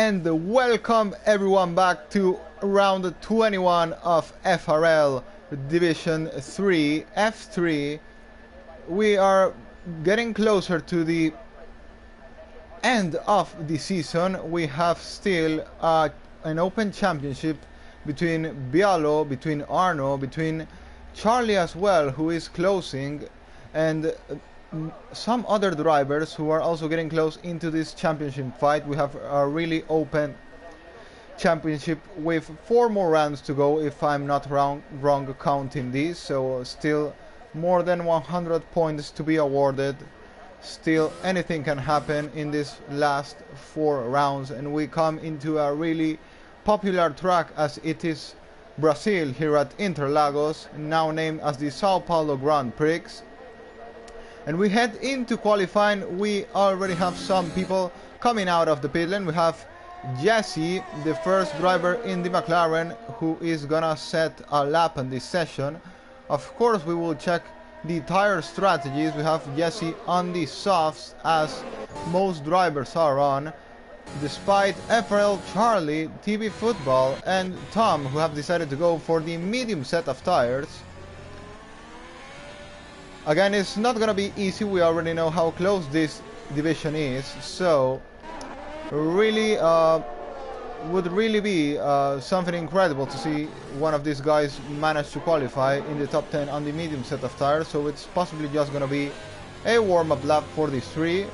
and welcome everyone back to round 21 of FRL Division 3 F3. We are getting closer to the end of the season. We have still an open championship between Bialo, between Arno, between Charlie as well, who is closing, and some other drivers who are also getting close into this championship fight. We have a really open championship with 4 more rounds to go, if I'm not wrong counting these. So still more than 100 points to be awarded. Still anything can happen in this last 4 rounds, and we come into a really popular track as it is Brazil here at Interlagos, now named as the Sao Paulo Grand Prix. And we head into qualifying. We already have some people coming out of the pit lane. We have Jesse, the first driver in the McLaren, who is gonna set a lap in this session. Of course, we will check the tire strategies. We have Jesse on the softs, as most drivers are on, despite FRL, Charlie, TV Football, and Tom, who have decided to go for the medium set of tires. Again, it's not gonna be easy. We already know how close this division is, so really would really be something incredible to see one of these guys manage to qualify in the top 10 on the medium set of tires. So it's possibly just gonna be a warm-up lap for these 3.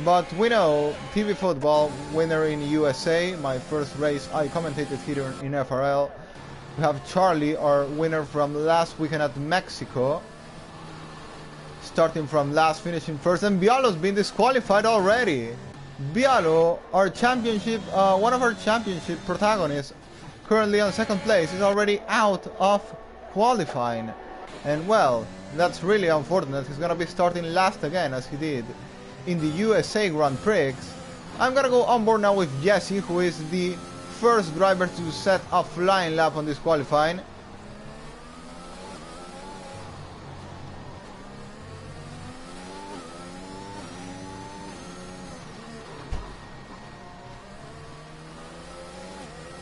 But we know TV Football, winner in USA, my first race I commentated here in FRL. We have Charlie, our winner from last weekend at Mexico, starting from last, finishing first, and Bialo's been disqualified already. Bialo, our championship, one of our championship protagonists, currently on second place, is already out of qualifying. And well, that's really unfortunate. He's gonna be starting last again, as he did in the USA Grand Prix. I'm gonna go on board now with Jesse, who is the first driver to set a flying lap on this qualifying.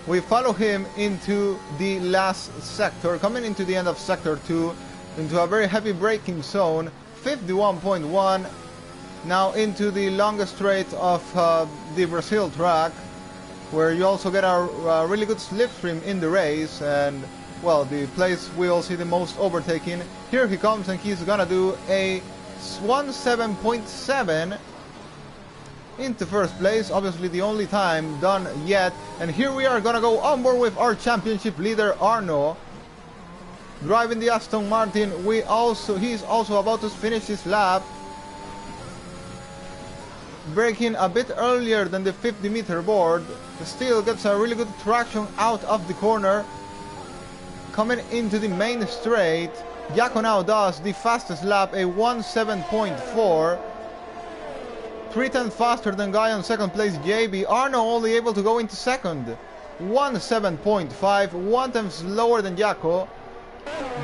We follow him into the last sector, coming into the end of sector 2, into a very heavy braking zone, 51.1, now into the longest straight of the Brazil track, where you also get a really good slipstream in the race, and well, the place we all see the most overtaking. Here he comes, and he's gonna do a 17.7 into first place, obviously the only time done yet. And here we are gonna go on board with our championship leader Arno, driving the Aston Martin. He's also about to finish his lap, braking a bit earlier than the 50-meter board. Still gets a really good traction out of the corner, coming into the main straight. Jaco now does the fastest lap, a 17.4, 3/10 faster than guy on second place JB. Arno only able to go into second, 17.5, 1/10 slower than Jaco.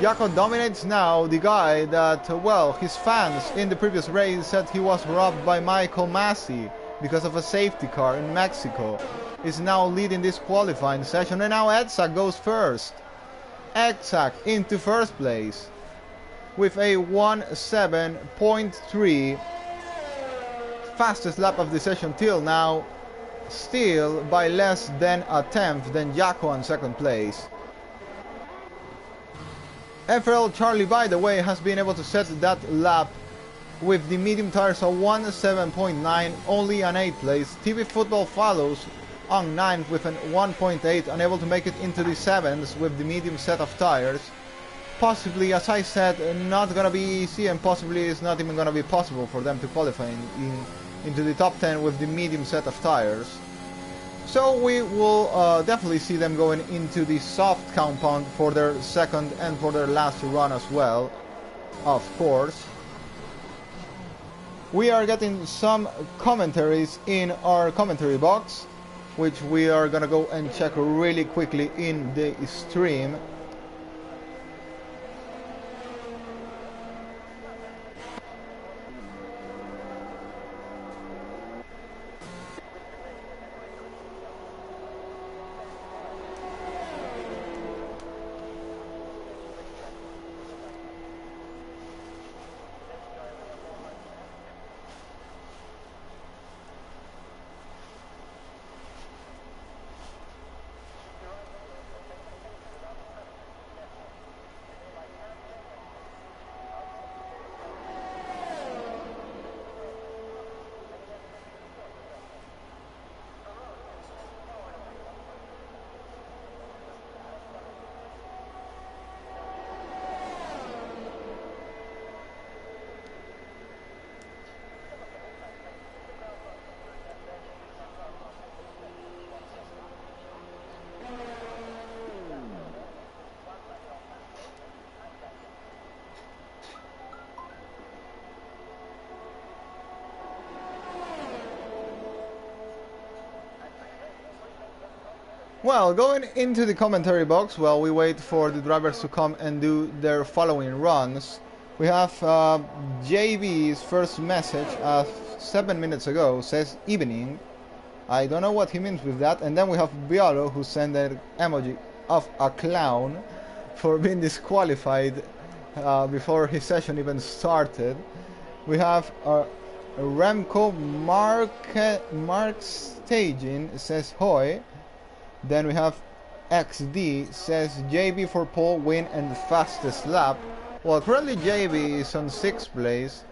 Jaco dominates now, the guy that, well, his fans in the previous race said he was robbed by Michael Massey because of a safety car in Mexico, is now leading this qualifying session. And now Edsac goes first. Edsac into first place with a 17.3, fastest lap of the session till now, still by less than a tenth than Jaco on second place. FRL Charlie, by the way, has been able to set that lap with the medium tires of 17.9, only an 8th place. TV Football follows on 9th with an 1.8, unable to make it into the 7th with the medium set of tires. Possibly, as I said, not gonna be easy, and possibly it's not even gonna be possible for them to qualify into the top 10 with the medium set of tires. So we will definitely see them going into the soft compound for their second and for their last run as well, of course. We are getting some commentaries in our commentary box, which we are gonna go and check really quickly in the stream. Well, going into the commentary box while we wait for the drivers to come and do their following runs, we have JB's first message 7 minutes ago, says evening. I don't know what he means with that. And then we have Bialo, who sent an emoji of a clown for being disqualified before his session even started. We have Remco Mark Staging, says Hoy. Then we have XD, says JB for pole, win and fastest lap. Well, currently JB is on 6th place.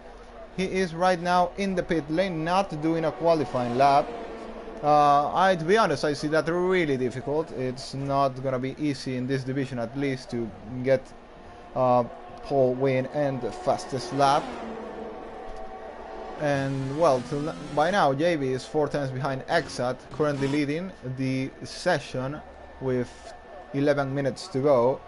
He is right now in the pit lane, not doing a qualifying lap. To be honest, I see that really difficult. It's not gonna be easy in this division, at least, to get pole, win and fastest lap. And well, by now JB is 4 times behind Exat, currently leading the session with 11 minutes to go.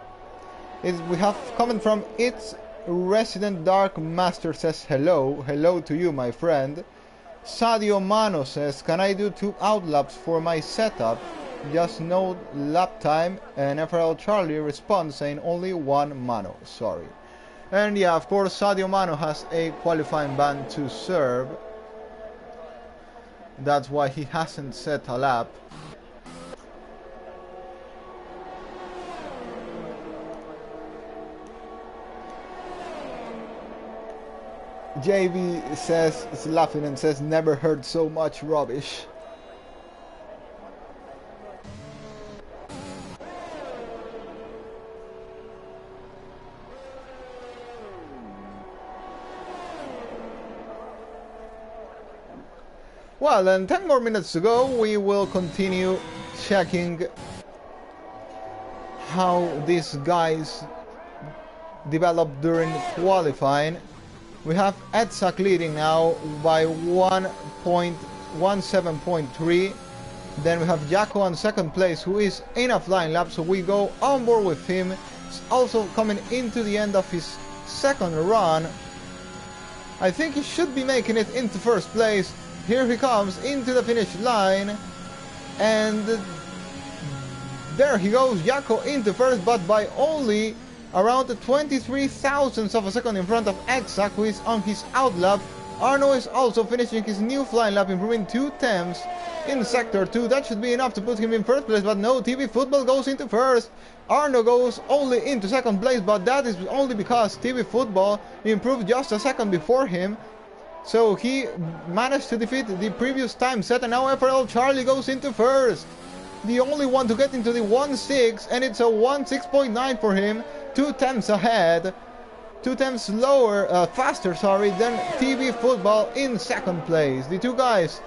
We have comment from It's Resident Dark Master, says hello to you, my friend. Sadio Mano says, can I do 2 outlaps for my setup? Just no lap time. And FRL Charlie responds saying only 1 Mano, sorry. And yeah, of course, Sadio Mano has a qualifying ban to serve. That's why he hasn't set a lap. JB says, is laughing and says, never heard so much rubbish. Well, then 10 more minutes to go. We will continue checking how these guys develop during qualifying. We have Edsak leading now by 1.17.3. Then we have Jaco on 2nd place, who is in a flying lap, so we go on board with him. He's also coming into the end of his 2nd run. I think he should be making it into 1st place. Here he comes into the finish line, and there he goes, Jaco into 1st, but by only around 23 thousandths of a second in front of Exak, who is on his outlap. Arno is also finishing his new flying lap, improving 2 tenths in Sector 2. That should be enough to put him in 1st place, but no, TV Football goes into 1st. Arno goes only into 2nd place, but that is only because TV Football improved just a second before him. So he managed to defeat the previous time set, and now FRL Charlie goes into 1st. The only one to get into the 1.6, and it's a 1.6.9 for him. 2 tenths ahead. 2 tenths faster, than TV Football in 2nd place. The 2 guys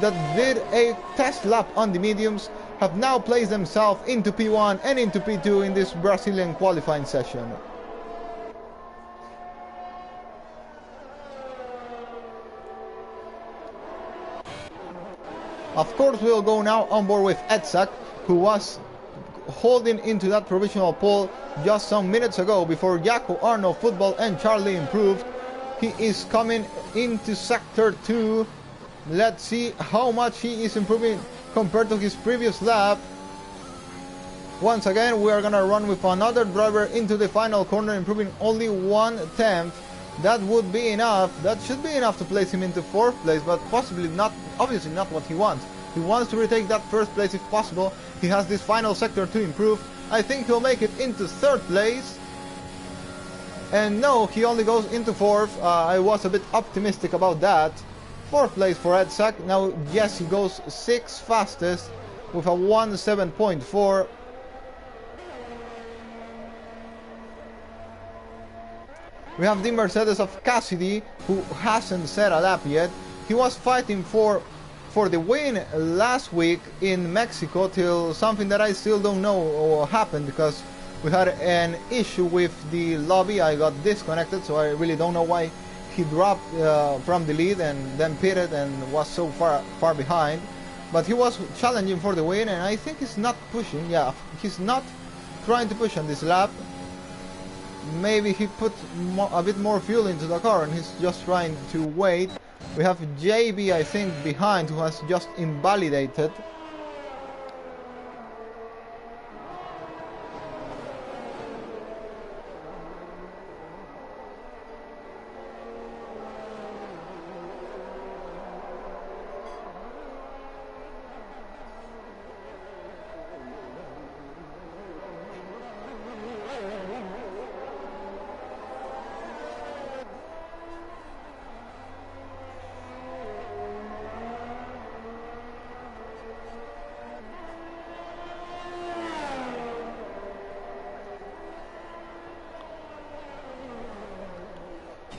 that did a test lap on the mediums have now placed themselves into P1 and into P2 in this Brazilian qualifying session. Of course, we'll go now on board with Edsak, who was holding into that provisional pole just some minutes ago before Jaco, Arno, Football and Charlie improved. He is coming into Sector 2. Let's see how much he is improving compared to his previous lap. Once again, we are gonna run with another driver into the final corner, improving only 1 tenth. That would be enough. That should be enough to place him into 4th place, but possibly not, obviously not what he wants. He wants to retake that 1st place if possible. He has this final sector to improve. I think he'll make it into 3rd place. And no, he only goes into 4th. I was a bit optimistic about that. 4th place for Edsak. Now, yes, he goes 6th fastest with a 1.7.4. We have the Mercedes of Cassidy, who hasn't set a lap yet. He was fighting for the win last week in Mexico till something that I still don't know what happened, because we had an issue with the lobby. I got disconnected, so I really don't know why he dropped from the lead and then pitted and was so far behind. But he was challenging for the win, and I think he's not pushing. Yeah, he's not trying to push on this lap. Maybe he put a bit more fuel into the car and he's just trying to wait. We have JB, I think, behind, who has just invalidated.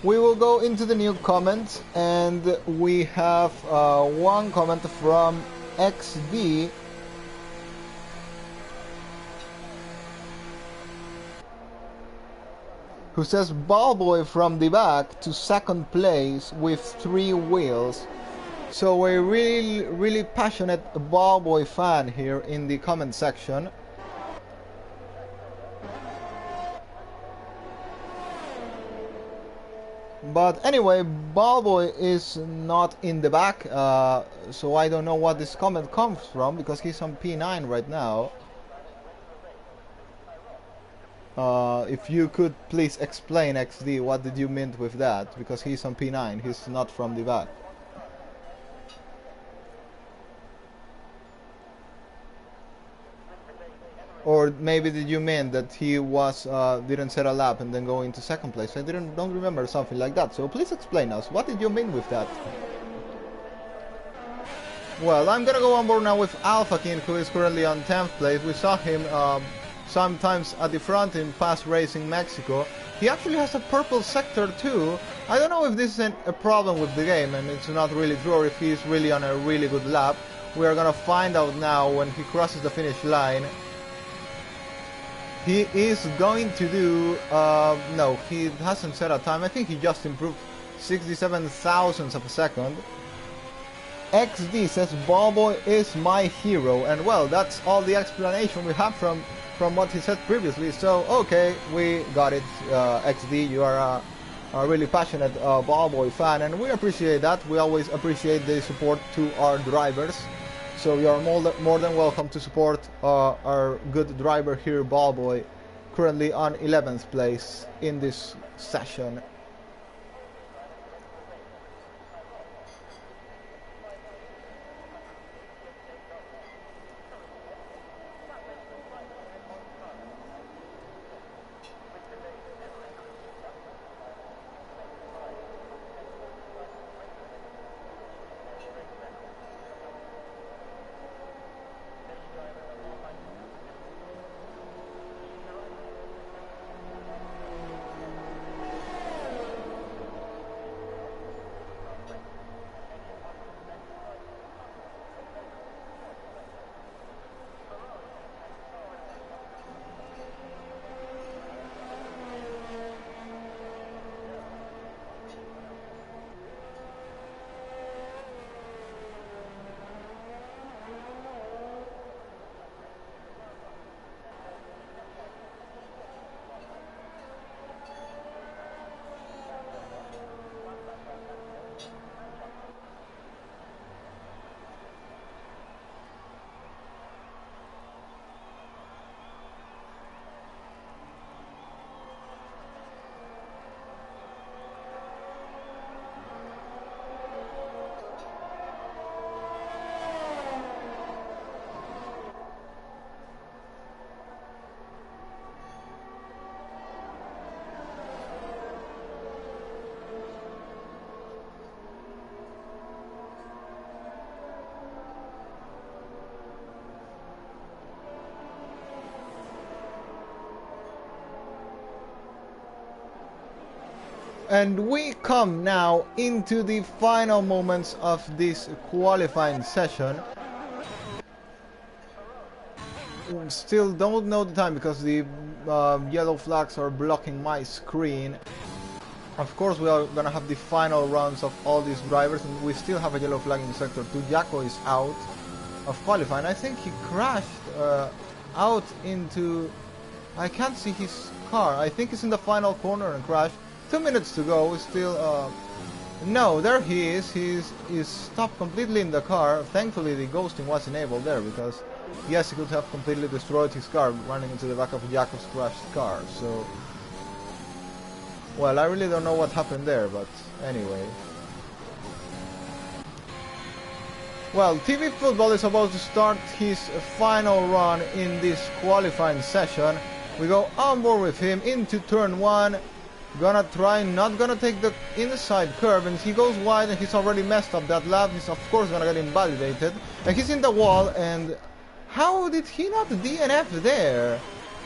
we will go into the new comments, and we have one comment from XD. Who says Ballboy from the back to second place with 3 wheels. So a really passionate Ballboy fan here in the comment section. But anyway, Ballboy is not in the back, so I don't know what this comment comes from, because he's on P9 right now. If you could please explain, XD, what did you mean with that? Because he's on P9, he's not from the back. Or maybe did you mean that he was didn't set a lap and then go into second place? I don't remember something like that. So please explain us. What did you mean with that? Well, I'm gonna go on board now with Alpha King, who is currently on 10th place. We saw him sometimes at the front in past Racing Mexico. He actually has a purple sector too. I don't know if this is a problem with the game and it's not really true, or if he's really on a really good lap. We are gonna find out now when he crosses the finish line. He is going to do, no, he hasn't set a time. I think he just improved 67 thousandths of a second. XD says Ballboy is my hero, and well, that's all the explanation we have from what he said previously. So okay, we got it. XD, you are a really passionate Ballboy fan, and we appreciate that. We always appreciate the support to our drivers. So you are more than welcome to support our good driver here, Ballboy, currently on 11th place in this session. And we come now into the final moments of this qualifying session. Still don't know the time because the yellow flags are blocking my screen. Of course, we are gonna have the final runs of all these drivers, and we still have a yellow flag in sector 2. Jacko is out of qualifying. I think he crashed out into... I can't see his car. I think he's in the final corner and crashed. 2 minutes to go. Still, no, there he is. He's stopped completely in the car. Thankfully, the ghosting was enabled there, because yes, he could have completely destroyed his car running into the back of Jacob's crashed car. So, well, I really don't know what happened there, but anyway. Well, TV Football is about to start his final run in this qualifying session. We go on board with him into turn 1. Gonna try, not gonna take the inside curve, and he goes wide and he's already messed up that lap. He's of course gonna get invalidated, and he's in the wall. And how did he not DNF there?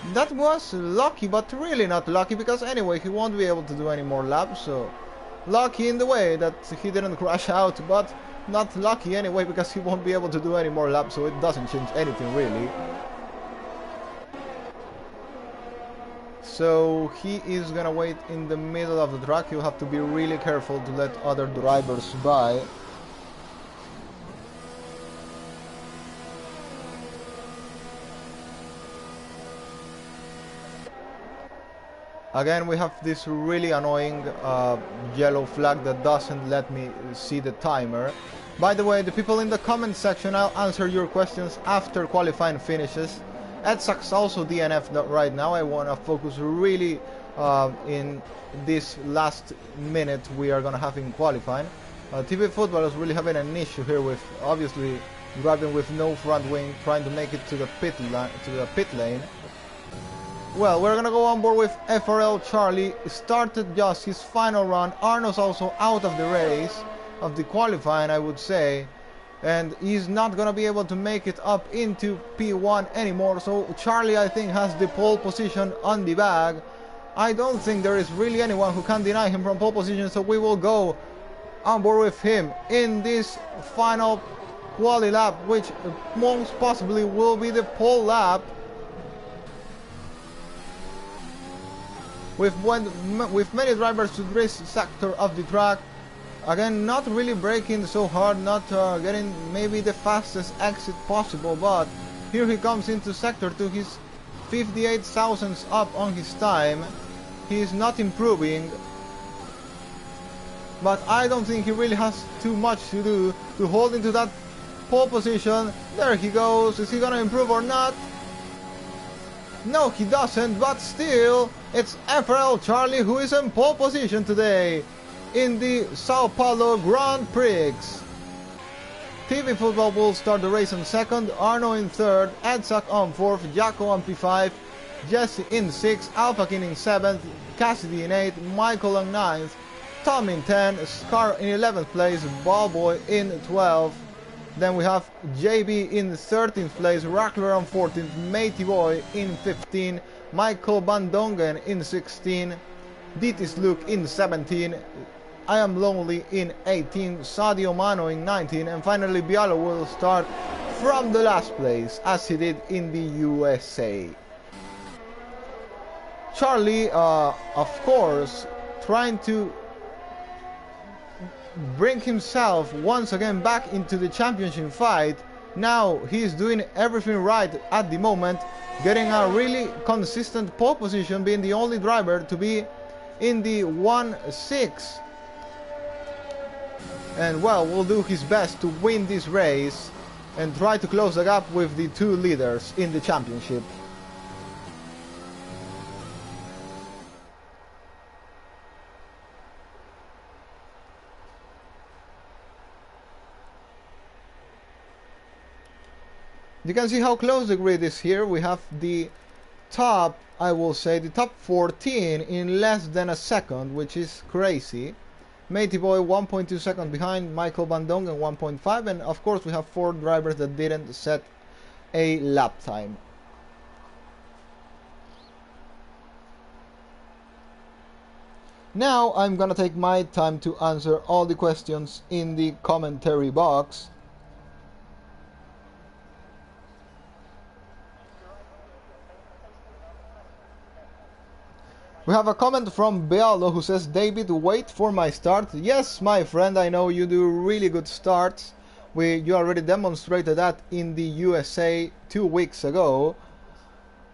That was lucky, but really not lucky, because anyway he won't be able to do any more laps, so lucky in the way that he didn't crash out, but not lucky anyway because he won't be able to do any more laps, so it doesn't change anything really. So he is gonna wait in the middle of the track. You'll have to be really careful to let other drivers by. Again, we have this really annoying yellow flag that doesn't let me see the timer. By the way, the people in the comment section, I'll answer your questions after qualifying finishes. Edsak's also DNF right now. I want to focus really in this last minute we are going to have in qualifying. TV Football is really having an issue here with obviously driving with no front wing, trying to make it to the pit lane. Well, we're gonna go on board with FRL Charlie. Started just his final run. Arno's also out of the race, of the qualifying I would say, and he's not gonna be able to make it up into P1 anymore. So Charlie, I think, has the pole position on the bag. I don't think there is really anyone who can deny him from pole position, so we will go on board with him in this final quali lap, which most possibly will be the pole lap. With many drivers to this sector of the track, again not really braking so hard, not getting maybe the fastest exit possible, but here he comes into sector 2. He's 58 thousandths up on his time. He is not improving, but I don't think he really has too much to do to hold into that pole position. There he goes. Is he gonna improve or not? No, he doesn't, but still, it's FRL Charlie who is in pole position today in the Sao Paulo Grand Prix. TV Football will start the race on second, Arno in third, Edsak on fourth, Jaco on P5, Jesse in sixth, Alphakin in seventh, Cassidy in eighth, Michael on ninth, Tom in 10, Scar in 11th place, Ballboy in 12th. Then we have JB in 13th place, Rackler on 14th, Matey Boy in 15, Michael Bandongen in 16, Ditis Luke in 17, I Am Lonely in 18, Sadio Mano in 19, and finally Bialo will start from the last place, as he did in the USA. Charlie, of course, trying to bring himself once again back into the championship fight. Now he's doing everything right at the moment, getting a really consistent pole position, being the only driver to be in the 1-6, and well, will do his best to win this race and try to close the gap with the two leaders in the championship. You can see how close the grid is here. We have the top, I will say, the top 14 in less than a second, which is crazy. Matey Boy 1.2 seconds behind, Michael Bandongen 1.5, and of course we have 4 drivers that didn't set a lap time. Now I'm gonna take my time to answer all the questions in the commentary box. We have a comment from Bealo who says, David, wait for my start. Yes, my friend, I know you do really good starts. You already demonstrated that in the USA 2 weeks ago.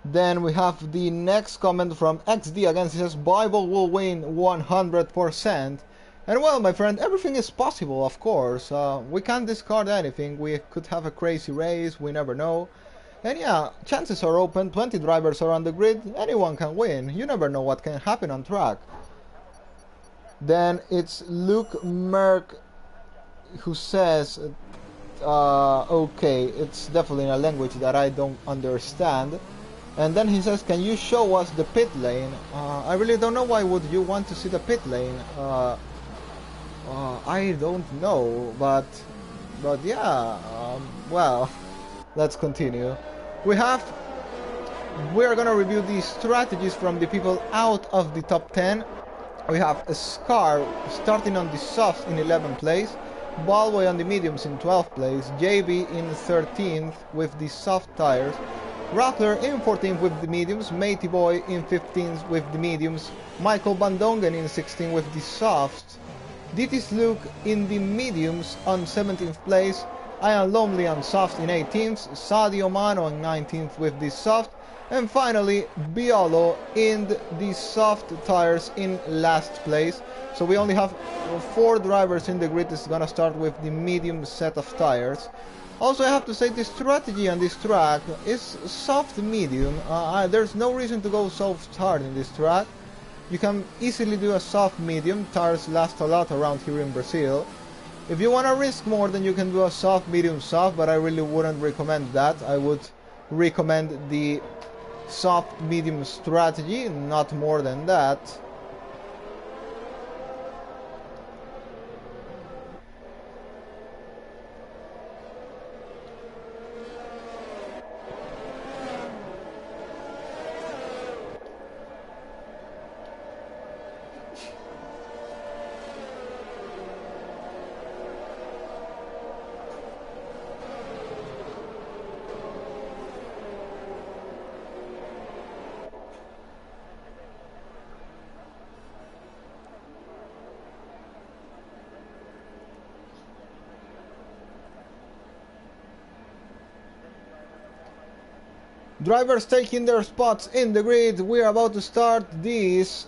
Then we have the next comment from XD again. He says, Bible will win 100%. And well, my friend, everything is possible, of course. We can't discard anything. We could have a crazy race, we never know. And yeah, chances are open, 20 drivers are on the grid, anyone can win, you never know what can happen on track. Then it's Luke Merck who says, okay, it's definitely in a language that I don't understand. And then he says, can you show us the pit lane? I really don't know, why would you want to see the pit lane? I don't know, but yeah, well, let's continue. We have we're gonna review the strategies from the people out of the top 10. We have a Scar starting on the softs in 11th place, Ballboy on the mediums in 12th place, JB in 13th with the soft tires, Rattler in 14th with the mediums, Matey Boy in 15th with the mediums, Michael Bandongen in 16th with the softs, DT's Luke in the mediums on 17th place, I Am Lonely on soft in 18th, Sadio Mano in 19th with the soft, and finally Biolo in the soft tires in last place. So we only have 4 drivers in the grid. Is gonna start with the medium set of tires. Also, I have to say the strategy on this track is soft medium. There's no reason to go soft hard in this track. You can easily do a soft medium. Tires last a lot around here in Brazil. If you want to risk more, then you can do a soft medium soft, but I really wouldn't recommend that. I would recommend the soft medium strategy, not more than that. Drivers taking their spots in the grid. We are about to start this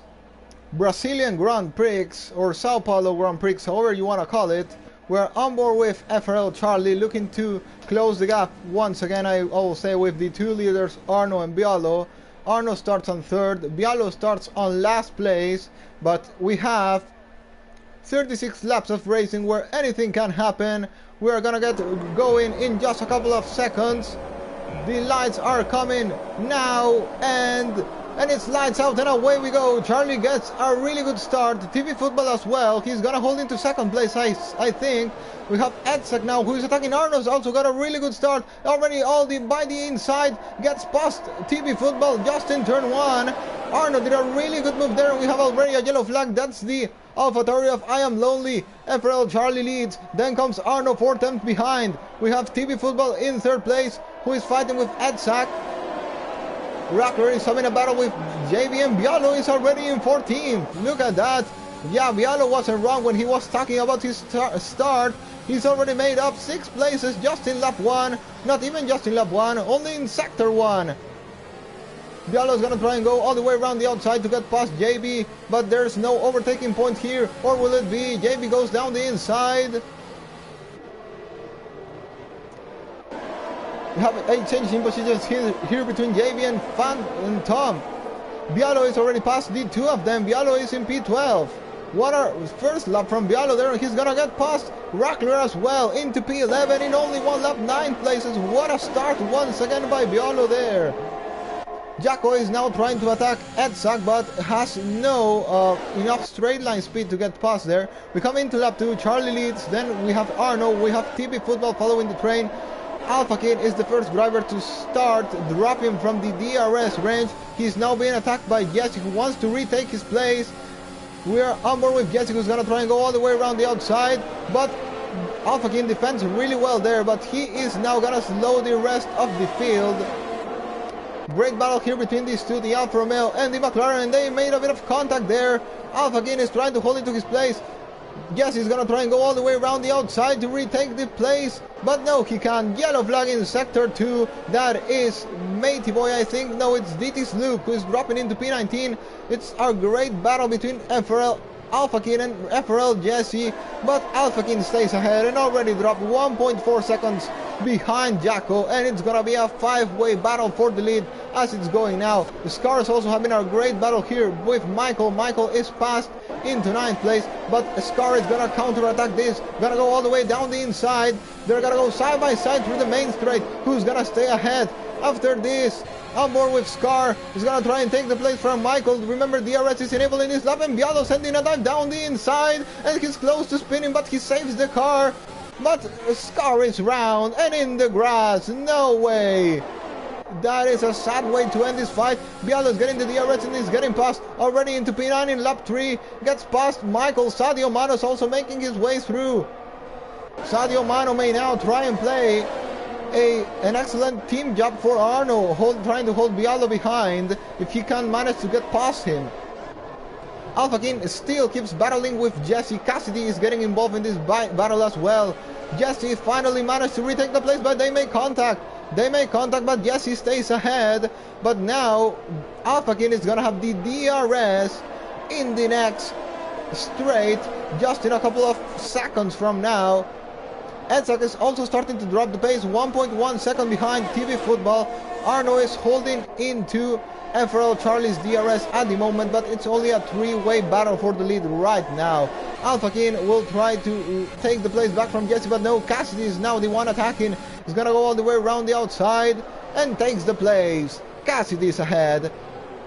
Brazilian Grand Prix, or Sao Paulo Grand Prix, however you want to call it. We're on board with FRL Charlie, looking to close the gap once again, I will say, with the 2 leaders, Arno and Bialo. Arno starts on 3rd, Bialo starts on last place, but we have 36 laps of racing where anything can happen. We are gonna get going in just a couple of seconds. The lights are coming now, and it's lights out and away we go. Charlie gets a really good start. TV Football as well. He's gonna hold into 2nd place, I think. We have Edsak now, who is attacking. Arno's also got a really good start. Already by the inside, gets past TV Football just in turn 1. Arno did a really good move there, and we have already a yellow flag. That's the AlphaTauri of I Am Lonely. FRL Charlie leads. Then comes Arno 4 tenths behind. We have TV Football in 3rd place, who is fighting with Edsak. Rackler is having a battle with JB, and Bialo is already in 14th. Look at that. Yeah, Bialo wasn't wrong when he was talking about his start. He's already made up 6 places just in lap 1. Not even just in lap 1, only in sector 1. Bialo is gonna try and go all the way around the outside to get past JB, but there's no overtaking point here, or will it be? JB goes down the inside. We have a change in positions here between JB and Fan and Tom. Bialo is already past the 2 of them. Bialo is in P12. What a first lap from Bialo there. He's gonna get past Rackler as well into P11 in only 1 lap, 9 places. What a start once again by Bialo there. Jacko is now trying to attack Edsak, but has no enough straight line speed to get past there. We come into lap 2, Charlie leads, then we have Arno, we have TB Football following the train. Alpha Kid is the first driver to start, drop him from the DRS range. He's now being attacked by Jesse, who wants to retake his place. We are on board with Jesse, who's gonna try and go all the way around the outside, but Alpha Kid defends really well there, but he is now gonna slow the rest of the field. Great battle here between these two, the Alfa Romeo and the McLaren, and they made a bit of contact there. Alpha Kid is trying to hold into his place. Yes, he's gonna try and go all the way around the outside to retake the place, but no, he can't. Yellow flag in sector 2. That is Matey Boy, I think. No, it's DT's Luke, who is dropping into P19. It's a great battle between FRL Alpha Kid and FRL Jesse, but Alpha Kid stays ahead and already dropped 1.4 seconds behind Jacko, and it's gonna be a 5-way battle for the lead as it's going now. The Scars also having a great battle here with Michael. Michael is passed into 9th place, but Scar is gonna counter-attack this, gonna go all the way down the inside. They're gonna go side by side through the main straight. Who's gonna stay ahead after this? On board with Scar, he's gonna try and take the place from Michael. Remember, DRS is enabled in his lap, and Bialo sending a dive down the inside, and he's close to spinning, but he saves the car. But Scar is round and in the grass. No way. That is a sad way to end this fight. Bialo is getting the DRS and is getting past already into P9 in lap 3. Gets past Michael. Sadio Mano is also making his way through. Sadio Mano may now try and play an excellent team job for Arno, trying to hold Bialo behind if he can manage to get past him. Alpha King still keeps battling with Jesse. Cassidy is getting involved in this battle as well. Jesse finally managed to retake the place, but they make contact. But Jesse stays ahead. But now Alpha King is gonna have the DRS in the next straight, just in a couple of seconds from now. Edzak is also starting to drop the pace, 1.1 second behind TV Football. Arno is holding into FRL Charlie's DRS at the moment, but it's only a three-way battle for the lead right now. Alpha King will try to take the place back from Jesse, but no, Cassidy is now the one attacking. He's gonna go all the way around the outside and takes the place. Cassidy is ahead.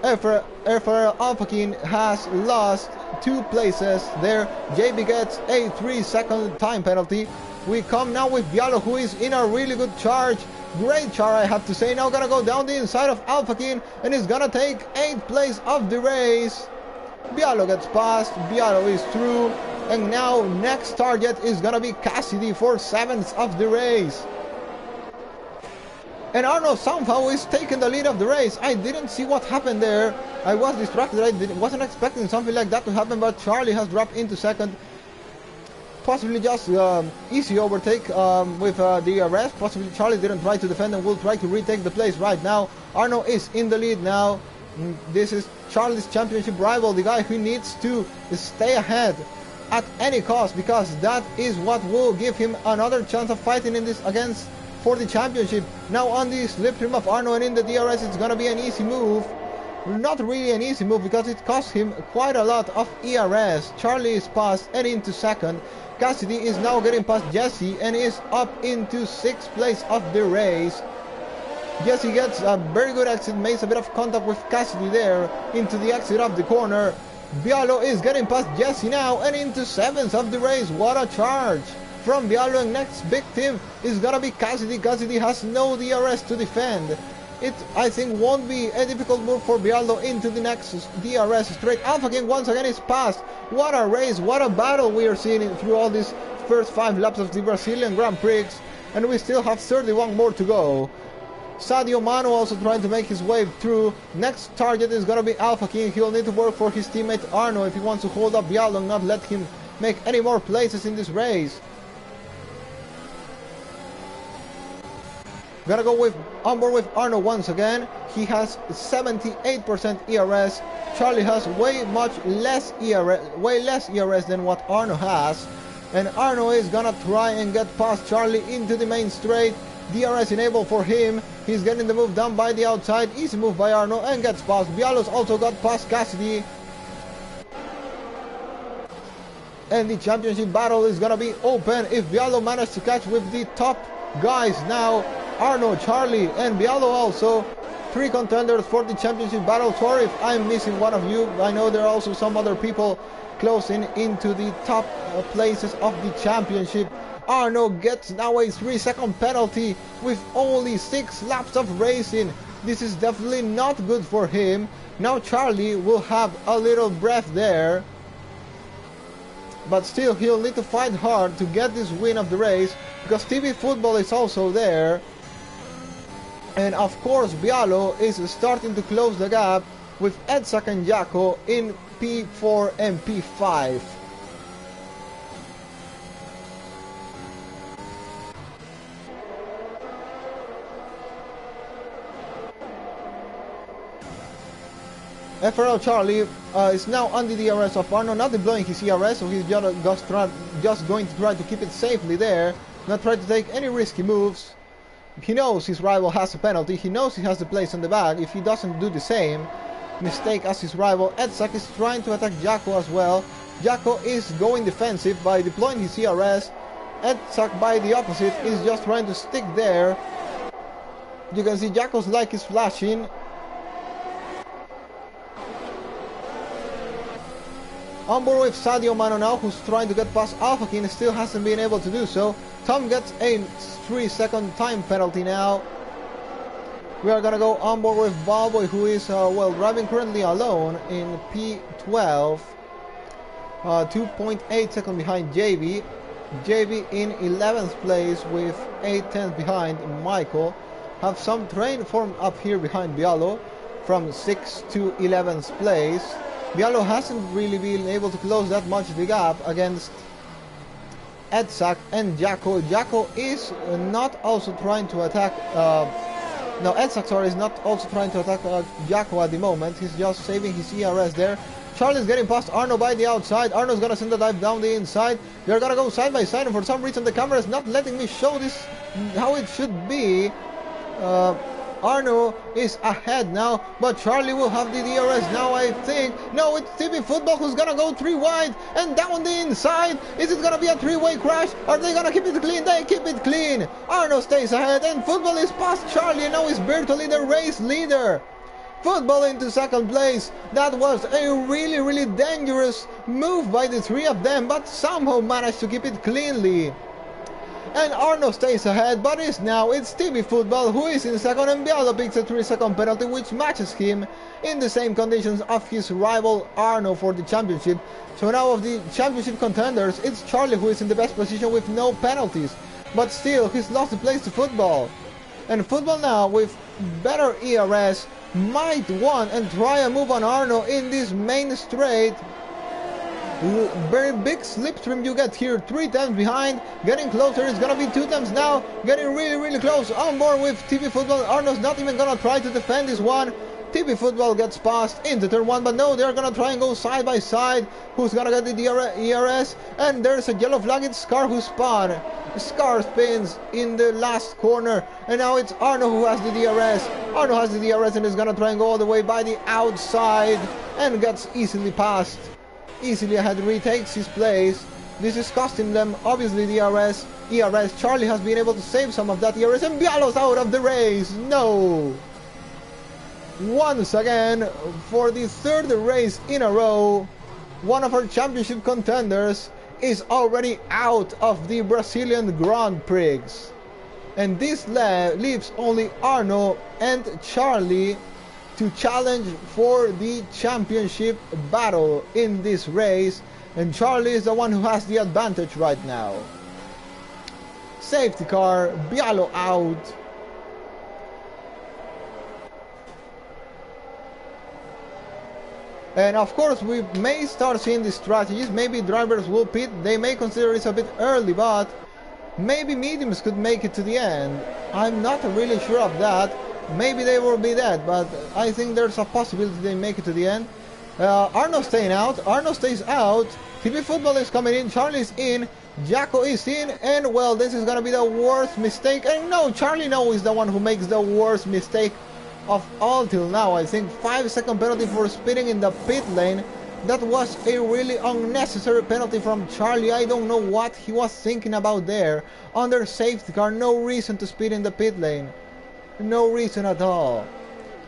FRL Alpha King has lost 2 places there. JB gets a 3-second time penalty. We come now with Bialo, who is in a really good charge. Great charge, I have to say. Now gonna go down the inside of Alpha King and is gonna take 8th place of the race. Bialo gets past, Bialo is through, and now next target is gonna be Cassidy for 7th of the race. And Arno somehow is taking the lead of the race. I didn't see what happened there. I was distracted. Wasn't expecting something like that to happen, but Charlie has dropped into 2nd. Possibly just easy overtake with the arrest. Possibly Charlie didn't try to defend and will try to retake the place right now. Arno is in the lead now. This is Charlie's championship rival, the guy who needs to stay ahead at any cost, because that is what will give him another chance of fighting in this for the championship. Now on the slipstream of Arno and in the DRS, it's gonna be an easy move. Not really an easy move because it cost him quite a lot of ERS. Charlie is past and into 2nd. Cassidy is now getting past Jesse and is up into 6th place of the race. Jesse gets a very good exit, makes a bit of contact with Cassidy there into the exit of the corner. Bialo is getting past Jesse now and into 7th of the race. What a charge from Bialo, and next victim is gonna be Cassidy. Cassidy has no DRS to defend. It, I think, won't be a difficult move for Bialdo into the next DRS straight. Alpha King once again is passed. What a race, what a battle we are seeing through all these first 5 laps of the Brazilian Grand Prix. And we still have 31 more to go. Sadio Mano also trying to make his way through. Next target is going to be Alpha King. He'll need to work for his teammate Arno if he wants to hold up Bialdo and not let him make any more places in this race. Gonna go on board with Arno once again. He has 78% ERS. Charlie has way less ERS than what Arno has. And Arno is gonna try and get past Charlie into the main straight. DRS enabled for him. He's getting the move done by the outside. Easy move by Arno and gets past. Bialo's also got past Cassidy. And the championship battle is gonna be open if Bialo manages to catch with the top guys now. Arno, Charlie, and Bialo also 3 contenders for the championship battle. Sorry if I'm missing one of you. I know there are also some other people closing into the top places of the championship. Arno gets now a 3-second penalty with only 6 laps of racing. This is definitely not good for him. Now Charlie will have a little breath there, but still he'll need to fight hard to get this win of the race, because TV Football is also there. And of course Bialo is starting to close the gap with Edzak and Jaco in P4 and P5. FRL Charlie is now under the DRS of Arno, not deploying his ERS, so he's just going to try to keep it safely there, not try to take any risky moves. He knows his rival has a penalty, he knows he has the place in the bag. If he doesn't do the same mistake as his rival, Edzak is trying to attack Jaco as well. Jaco is going defensive by deploying his ERS. Edzak, by the opposite, is just trying to stick there. You can see Jaco's light is flashing. On board with Sadio Mano now, who's trying to get past Alpha King, still hasn't been able to do so. Tom gets a 3-second time penalty now. We are gonna go on board with Ballboy, who is well, driving currently alone in P12, 2.8 seconds behind JB. JB in 11th place with 8 tenths behind Michael. Have some train formed up here behind Bialo from 6th to 11th place. Bialo hasn't really been able to close that much the gap against Edsak and Jacko. Jacko is not also trying to attack no, Edsak, sorry, is not also trying to attack Jacko at the moment. He's just saving his ERS there. Charlie's getting past Arno by the outside. Arno's gonna send a dive down the inside. They're gonna go side by side, and for some reason the camera is not letting me show this how it should be. Arno is ahead now, but Charlie will have the DRS now, I think. No, it's TV Football who's gonna go 3 wide and down the inside. Is it gonna be a 3-way crash? Are they gonna keep it clean? They keep it clean. Arno stays ahead, and Football is past Charlie, and now is virtually the race leader. Football into 2nd place. That was a really dangerous move by the 3 of them, but somehow managed to keep it cleanly. And Arno stays ahead, but it's TV Football who is in 2nd, and Bialo picks a 3-second penalty which matches him in the same conditions of his rival Arno for the championship. So now of the championship contenders, it's Charlie who is in the best position with no penalties, but still he's lost the place to Football. And Football now with better ERS might want and try a move on Arno in this main straight. Very big slipstream you get here, 3 times behind, getting closer. It's gonna be 2 times now, getting really close on board with TV Football. Arno's not even gonna try to defend this one. TV Football gets past into turn 1, but no, they're gonna try and go side by side. Who's gonna get the ERS? And there's a yellow flag. It's Scar who spun. Scar spins in the last corner, and now it's Arno who has the DRS. Arno has the DRS and is gonna try and go all the way by the outside and gets easily passed. Easily ahead, retakes his place. This is costing them obviously the ERS. Charlie has been able to save some of that ERS, and Bialo's out of the race. No! Once again, for the 3rd race in a row, one of our championship contenders is already out of the Brazilian Grand Prix. And this leaves only Arno and Charlie to challenge for the championship battle in this race, and Charlie is the one who has the advantage right now. Safety car, Bialo out. And of course we may start seeing the strategies. Maybe drivers will pit. They may consider it's a bit early, but maybe mediums could make it to the end. I'm not really sure of that. Maybe they will be dead, but I think there's a possibility they make it to the end. Arno staying out. Arno stays out. TV Football is coming in. Charlie's in. Jacko is in. And well, this is gonna be the worst mistake. And no, Charlie now is the one who makes the worst mistake of all till now. I think 5-second penalty for spinning in the pit lane. That was a really unnecessary penalty from Charlie. I don't know what he was thinking about there. Under safety car, no reason to speed in the pit lane. No reason at all.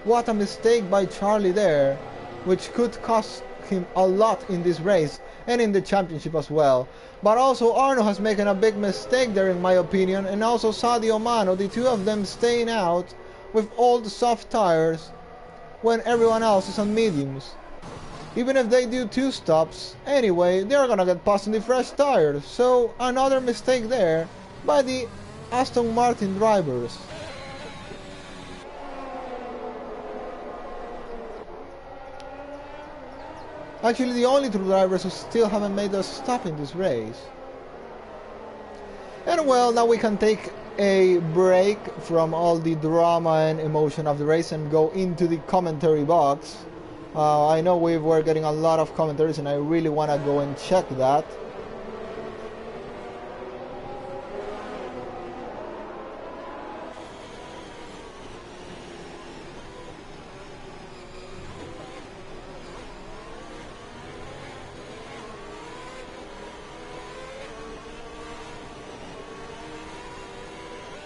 What a mistake by Charlie there, which could cost him a lot in this race and in the championship as well. But also Arno has made a big mistake there in my opinion, and also Sadio Mano, the 2 of them staying out with old soft tires when everyone else is on mediums. Even if they do 2 stops, anyway, they're gonna get past in the fresh tires. So another mistake there by the Aston Martin drivers. Actually, the only 2 drivers who still haven't made a stop in this race. And well, now we can take a break from all the drama and emotion of the race and go into the commentary box. I know we were getting a lot of commentaries, and I really want to go and check that.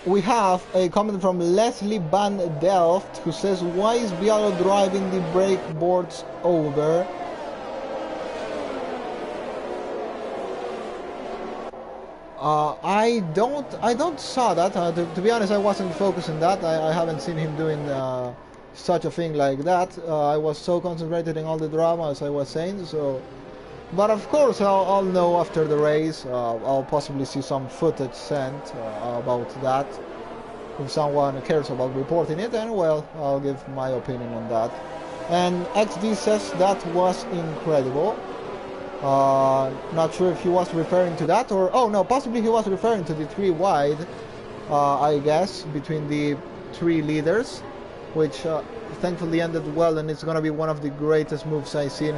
We have a comment from Leslie Van Delft, who says, why is Bialo driving the brake boards over? I don't saw that. To be honest, I wasn't focused on that. I haven't seen him doing such a thing like that. I was so concentrated in all the drama, as I was saying. So, but of course, I'll know after the race. I'll possibly see some footage sent about that. If someone cares about reporting it, then well, I'll give my opinion on that. And XD says that was incredible. Not sure if he was referring to that or... Oh no, possibly he was referring to the 3 wide, I guess, between the 3 leaders, which thankfully ended well, and it's gonna be one of the greatest moves I've seen,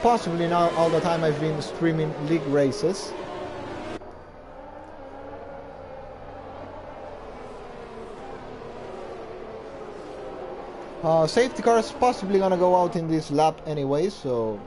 possibly now all the time I've been streaming league races. Safety car is possibly gonna go out in this lap anyway, so...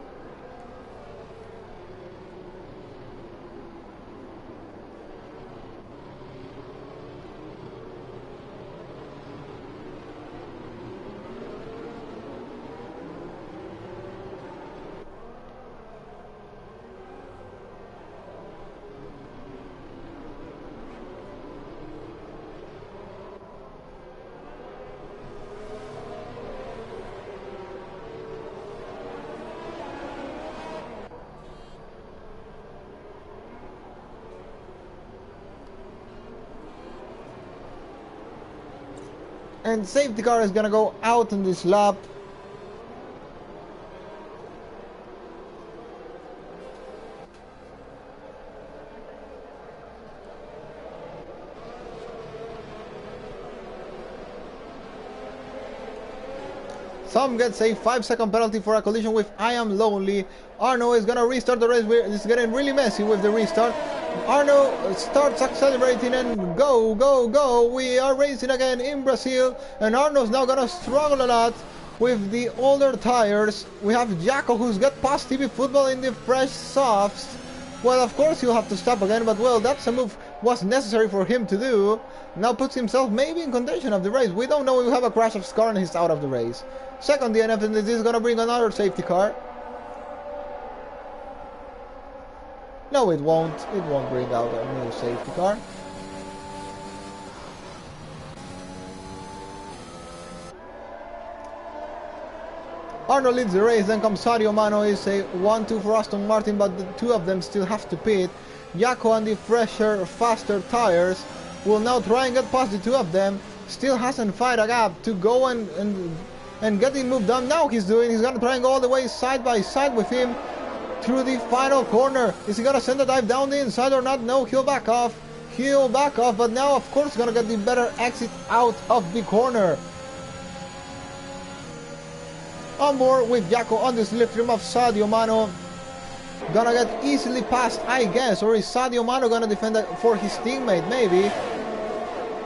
And safety car is gonna go out in this lap. Some gets a 5-second penalty for a collision with I Am Lonely. Arno is gonna restart the race. It's getting really messy with the restart. Arno starts accelerating and go, go, go. We are racing again in Brazil, and Arno's now gonna struggle a lot with the older tires. We have Jaco, who's got past TV Football in the fresh softs. Well, of course he'll have to stop again, but well, that's a move was necessary for him to do. Now puts himself maybe in contention of the race. We don't know if we have a crash of Scar and he's out of the race. Second DNF, and this is gonna bring another safety car. No, it won't. It won't bring out a new safety car. Arno leads the race, then comes Sadio Mano. Is a 1-2 for Aston Martin, but the 2 of them still have to pit. Jaco and the fresher, faster tires will now try and get past the 2 of them. Still hasn't found a gap to go and get the move done. Now he's gonna try and go all the way side by side with him through the final corner. Is he gonna send a dive down the inside or not? No, he'll back off. He'll back off, but now of course gonna get the better exit out of the corner. On board with Jaco on the slipstream of Sadio Mano. Gonna get easily past, I guess. Or is Sadio Mano gonna defend for his teammate? Maybe.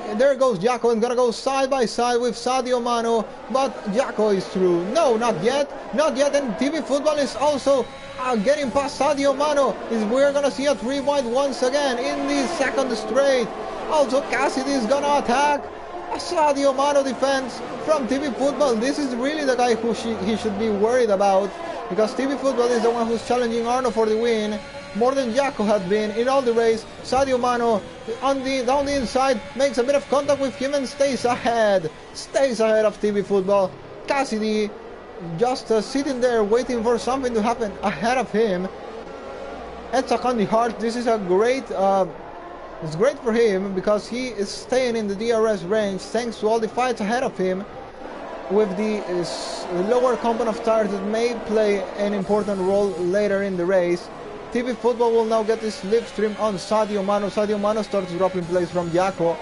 And there goes Jaco, and gonna go side by side with Sadio Mano. But Jaco is through. No, not yet. Not yet. And TV Football is also getting past Sadio Mano. We're gonna see a 3 wide once again in the second straight. Also Cassidy is gonna attack. Sadio Mano defense from TV Football. This is really the guy who he should be worried about, because TV Football is the one who's challenging Arno for the win more than Jaco had been in all the race. Sadio Mano down the inside makes a bit of contact with him and stays ahead of TV Football. Cassidy just sitting there waiting for something to happen ahead of him. It's a candy heart. This is a great it's great for him, because he is staying in the DRS range thanks to all the fights ahead of him with the lower component of tires that may play an important role later in the race. TV Football will now get this slipstream on Sadio Mano. Sadio Mano starts dropping plays from Jaco.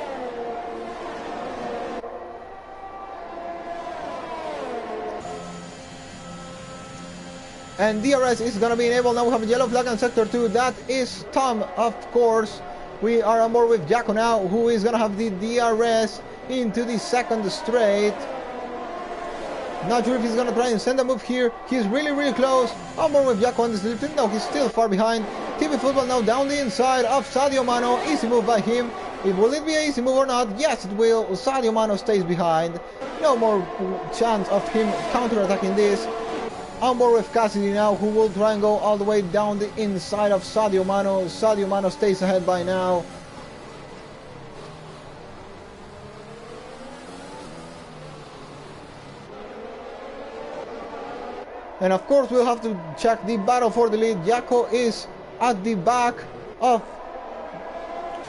And DRS is going to be enabled. Now we have a yellow flag on sector 2. That is Tom, of course. We are on board with Jaco now, who is going to have the DRS into the second straight. Not sure if he's going to try and send a move here. He's really, really close. On board with Jaco on the slip. No, he's still far behind. TV Football now down the inside of Sadio Mano. Easy move by him. Will it be an easy move or not? Yes, it will. Sadio Mano stays behind. No more chance of him counter-attacking this. on board with Cassidy now, who will try and go all the way down the inside of Sadio Mano. Sadio Mano stays ahead by now. And of course we'll have to check the battle for the lead. Jacko is at the back of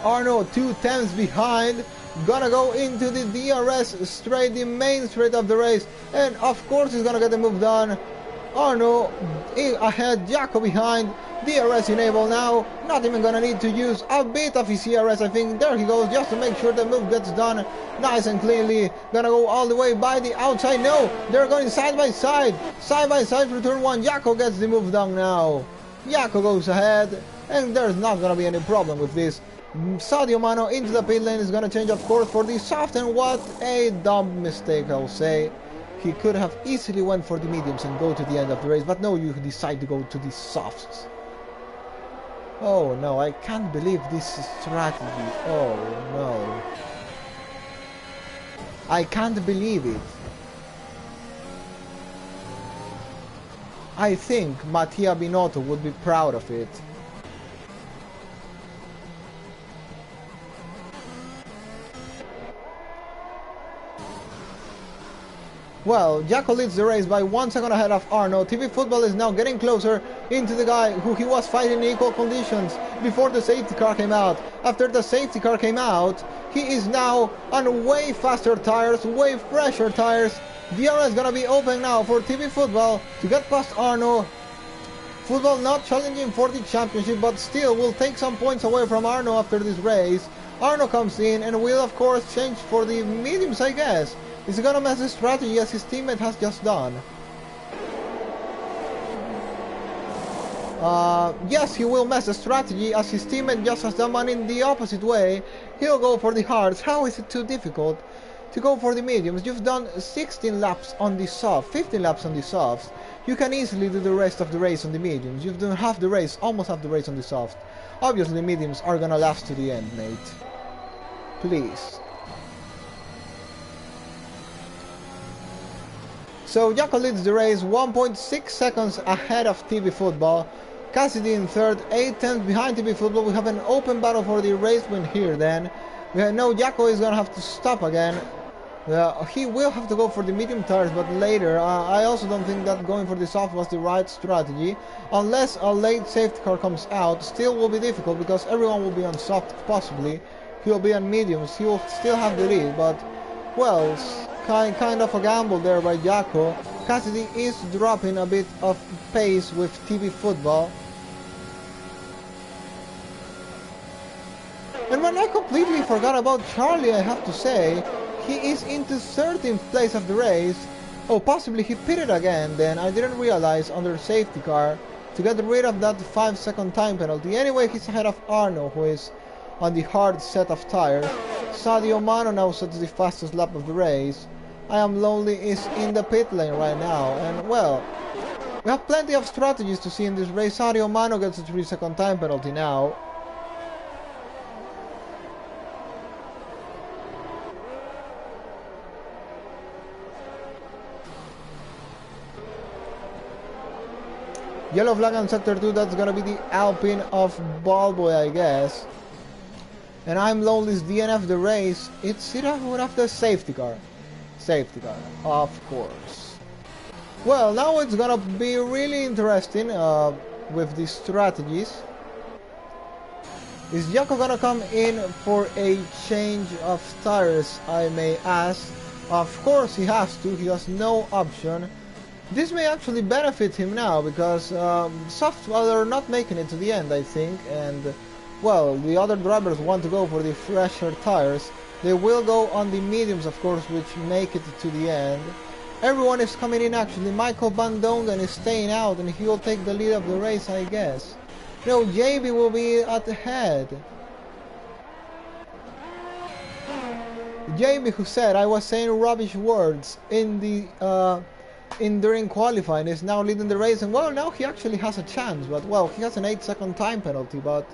Arno, 2 tenths behind. Gonna go into the DRS straight, the main straight of the race, and of course he's gonna get the move done. Arno ahead, Jacko behind, DRS enabled now, not even gonna need to use a bit of his CRS, I think. There he goes, just to make sure the move gets done nice and cleanly. Gonna go all the way by the outside. No, they're going side by side for turn 1. Jacko gets the move done now. Jacko goes ahead, and there's not gonna be any problem with this. Sadio Mano into the pit lane is gonna change, of course, for the soft, and what a dumb mistake, I'll say. He could have easily went for the mediums and go to the end of the race, but no, you decide to go to the softs. Oh no, I can't believe this strategy. Oh no. I can't believe it. I think Mattia Binotto would be proud of it. Well, Jacko leads the race by 1 second ahead of Arno. TV Football is now getting closer into the guy who he was fighting in equal conditions before the safety car came out. After the safety car came out, he is now on way faster tires, way fresher tires. DRS gonna be open now for TV Football to get past Arno. Football not challenging for the championship, but still will take some points away from Arno after this race. Arno comes in and will of course change for the mediums, I guess. Is he gonna mess his strategy as his teammate has just done? Yes, he will mess the strategy as his teammate just has done, but in the opposite way. He'll go for the hards. How is it too difficult to go for the mediums? You've done 16 laps on the soft, 15 laps on the softs. You can easily do the rest of the race on the mediums. You've done half the race, almost half the race on the soft. Obviously the mediums are gonna last to the end, mate. Please. So Jacko leads the race 1.6 seconds ahead of TV Football. Cassidy in third, 8 tenths behind TV Football. We have an open battle for the race win here then. No, Jacko is gonna have to stop again. He will have to go for the medium tires, but later. I also don't think that going for the soft was the right strategy. Unless a late safety car comes out, still will be difficult because everyone will be on soft possibly. He will be on mediums, he will still have the lead, but well, kind of a gamble there by Jacko. Cassidy is dropping a bit of pace with TV Football. And when I completely forgot about Charlie, I have to say, he is into 13th place of the race. Oh, possibly he pitted again then. I didn't realize under safety car to get rid of that 5-second time penalty. Anyway, he's ahead of Arno, who is on the hard set of tires. Sadio Mano now sets the fastest lap of the race. I Am Lonely is in the pit lane right now, and well, we have plenty of strategies to see in this race. Sadio Mano gets a 3-second time penalty now. Yellow flag on sector 2, that's gonna be the Alpine of Ballboy, I guess. And I'm Lonely's DNF the race. It's it would have the safety car. Safety car, of course. Well, now it's gonna be really interesting with the strategies. Is Jacko gonna come in for a change of tires, I may ask? Of course he has to, he has no option. This may actually benefit him now because soft are not making it to the end, I think, and well, the other drivers want to go for the fresher tires. They will go on the mediums, of course, which make it to the end. Everyone is coming in actually. Michael Van Dongen is staying out and he will take the lead of the race, I guess. No, JB will be at the head. JB, who said I was saying rubbish words in the during qualifying, is now leading the race, and well, now he actually has a chance, but well, he has an 8-second time penalty, but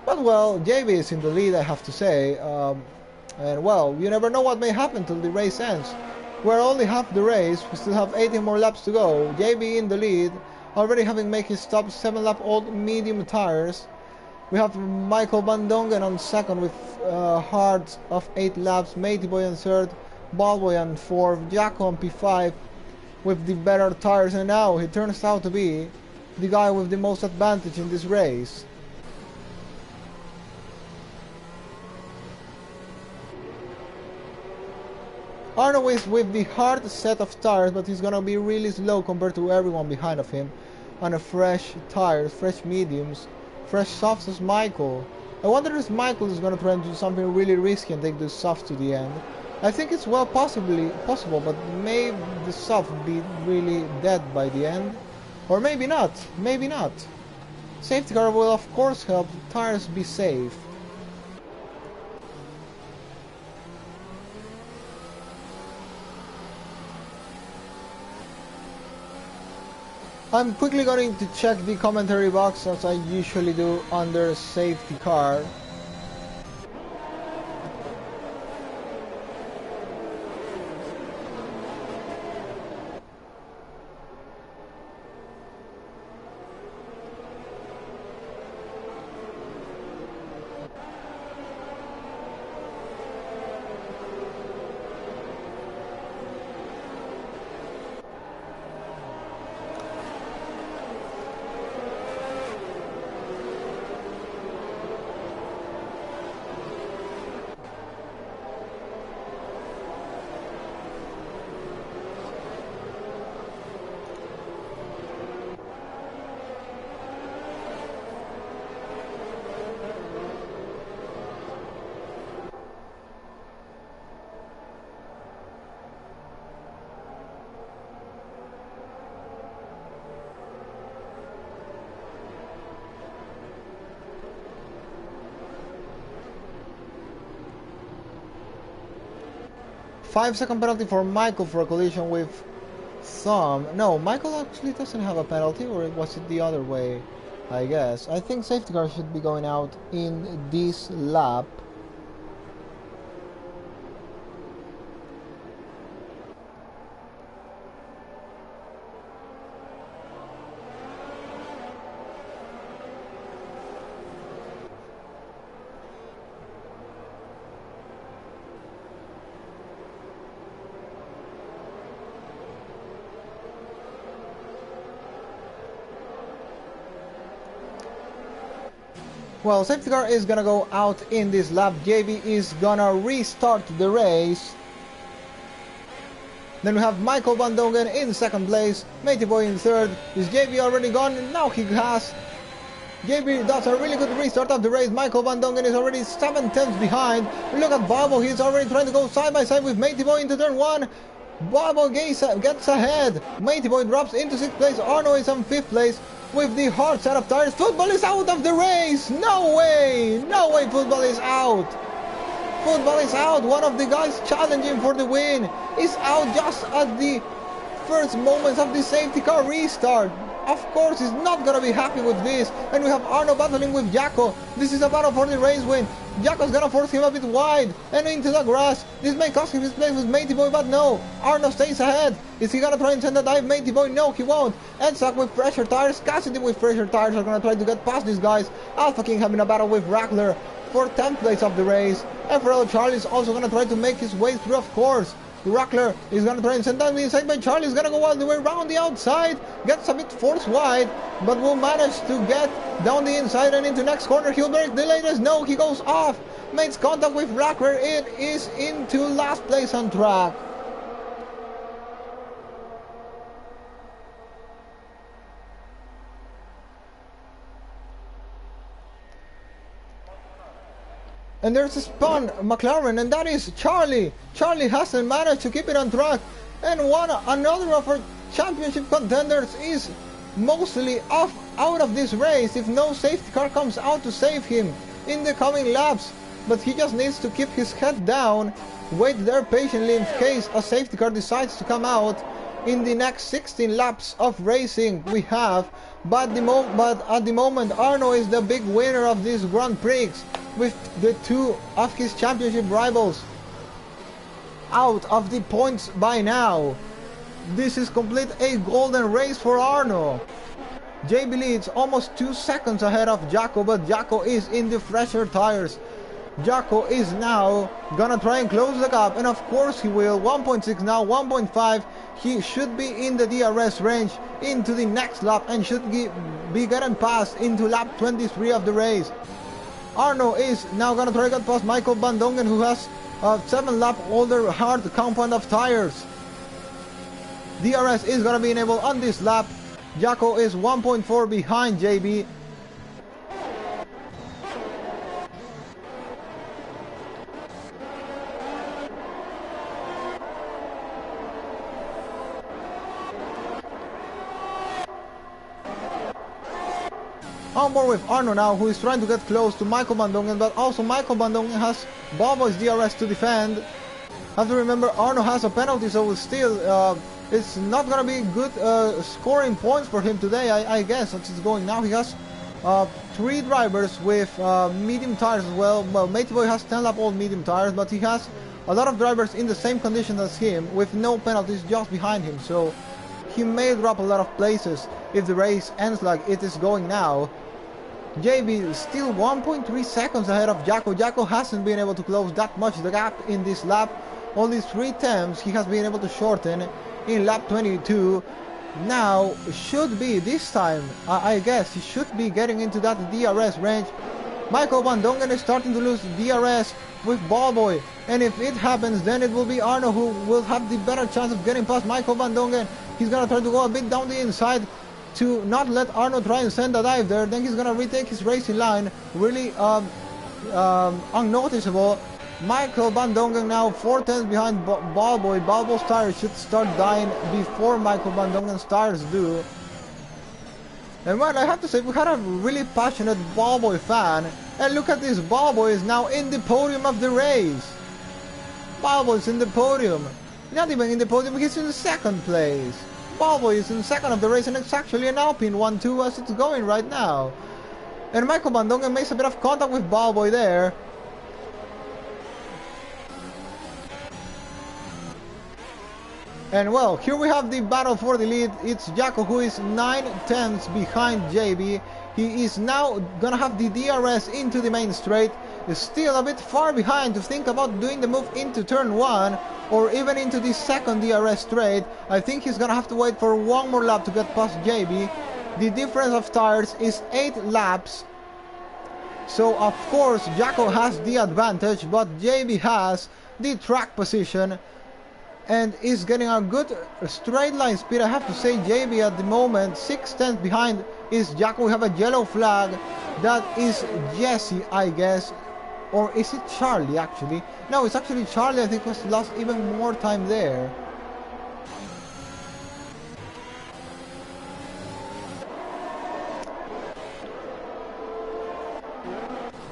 well, JB is in the lead, I have to say. And well, you never know what may happen till the race ends. We're only half the race, we still have 18 more laps to go. JB in the lead, already having made his stop, 7-lap-old medium tires. We have Michael Van Dongen on second with hard of 8 laps, Matey Boy on third, Ballboy on fourth, Jacko on P5 with the better tires, and now he turns out to be the guy with the most advantage in this race. Arno is with the hard set of tires, but he's gonna be really slow compared to everyone behind of him on a fresh tires, fresh mediums, fresh softs as Michael. I wonder if Michael is gonna try and do something really risky and take the softs to the end. I think it's well possible, but may the soft be really dead by the end, or maybe not. Maybe not. Safety car will of course help tires be safe. I'm quickly going to check the commentary box as I usually do under safety car. Five-second penalty for Michael for a collision with Thumb. No, Michael actually doesn't have a penalty, or was it the other way? I guess. I think safety car should be going out in this lap. Well, safety car is gonna go out in this lap. JB is gonna restart the race. Then we have Michael Van Dongen in second place, Matey Boy in third. Is JB already gone? Now he has. JB does a really good restart of the race. Michael Van Dongen is already 7 tenths behind. Look at Bobo, he's already trying to go side by side with Matey Boy into turn 1. Bobo gets ahead. Matey Boy drops into 6th place. Arno is on 5th place with the hard set of tires. Football is out of the race. No way. No way Football is out. Football is out. One of the guys challenging for the win is out just at the first moments of the safety car restart. Of course, he's not gonna be happy with this. And we have Arno battling with Jacko. This is a battle for the race win. Jacko's gonna force him a bit wide and into the grass. This may cost him his place with Matey Boy, but no. Arno stays ahead. Is he gonna try and send a dive? Matey Boy, no, he won't. Ensak with pressure tires. Cassidy with pressure tires are gonna try to get past these guys. Alpha King having a battle with Rackler for 10th place of the race. FRL Charlie is also gonna try to make his way through, of course. Rackler is gonna try and send down the inside, but Charlie is gonna go all the way around the outside. Gets a bit forced wide, but will manage to get down the inside and into next corner. He'll break the latest. No, he goes off. Makes contact with Rackler. It is into last place on track. And there's a spun McLaren, and that is Charlie. Charlie hasn't managed to keep it on track. And another of our championship contenders is mostly out of this race if no safety car comes out to save him in the coming laps. But he just needs to keep his head down, wait there patiently in case a safety car decides to come out in the next 16 laps of racing we have. But at the moment, Arno is the big winner of this Grand Prix with the two of his championship rivals. out of the points by now. This is complete a golden race for Arno. JB leads almost 2 seconds ahead of Jacko, but Jacko is in the fresher tires. Jacko is now gonna try and close the gap, and of course he will. 1.6 now, 1.5. He should be in the DRS range into the next lap and should be getting past into lap 23 of the race. Arno is now gonna try to get past Michael Van Dongen, who has a 7 lap older hard compound of tires. DRS is gonna be enabled on this lap. Jacko is 1.4 behind JB. On board with Arno now, who is trying to get close to Michael Van Dongen, but also Michael Van Dongen has Bobo's DRS to defend. Have to remember, Arno has a penalty, so still it's not gonna be good scoring points for him today, I guess, as it's going now. He has 3 drivers with medium tires as well. Well, Matey Boy has 10 lap old medium tires, but he has a lot of drivers in the same conditions as him with no penalties just behind him, so he may drop a lot of places if the race ends like it is going now. JB is still 1.3 seconds ahead of Jacko. Jacko hasn't been able to close that much the gap in this lap. Only 3 times he has been able to shorten in lap 22. Now should be this time, I guess he should be getting into that DRS range. Michael Van Dongen is starting to lose DRS with Ballboy, and if it happens, then it will be Arno who will have the better chance of getting past Michael Van Dongen. He's gonna try to go a bit down the inside to not let Arno try and send a dive there. Then he's gonna retake his racing line, really unnoticeable. Michael Van Dongen now 4 tenths behind Ballboy. Ballboy's tires should start dying before Michael Van Dongen's tires do. And well, I have to say, we had a really passionate Ballboy fan, and look at this, Ballboy is now in the podium of the race. Ballboy's in the podium. Not even in the podium, he's in the 2nd place. Ballboy is in 2nd of the race, and it's actually an Alpine 1-2 as it's going right now. And Michael Van Dongen makes a bit of contact with Ballboy there. And well, here we have the battle for the lead. It's Jacko who is 9 tenths behind JB. He is now gonna have the DRS into the main straight. Is still a bit far behind to think about doing the move into turn 1 or even into the 2nd DRS straight. I think he's gonna have to wait for 1 more lap to get past JB. The difference of tires is 8 laps. So of course Jacko has the advantage, but JB has the track position and is getting a good straight line speed. I have to say JB at the moment 6 tenths behind is Jacko. We have a yellow flag. That is Jesse, I guess. Or is it Charlie actually? No, it's actually Charlie. I think was lost even more time there.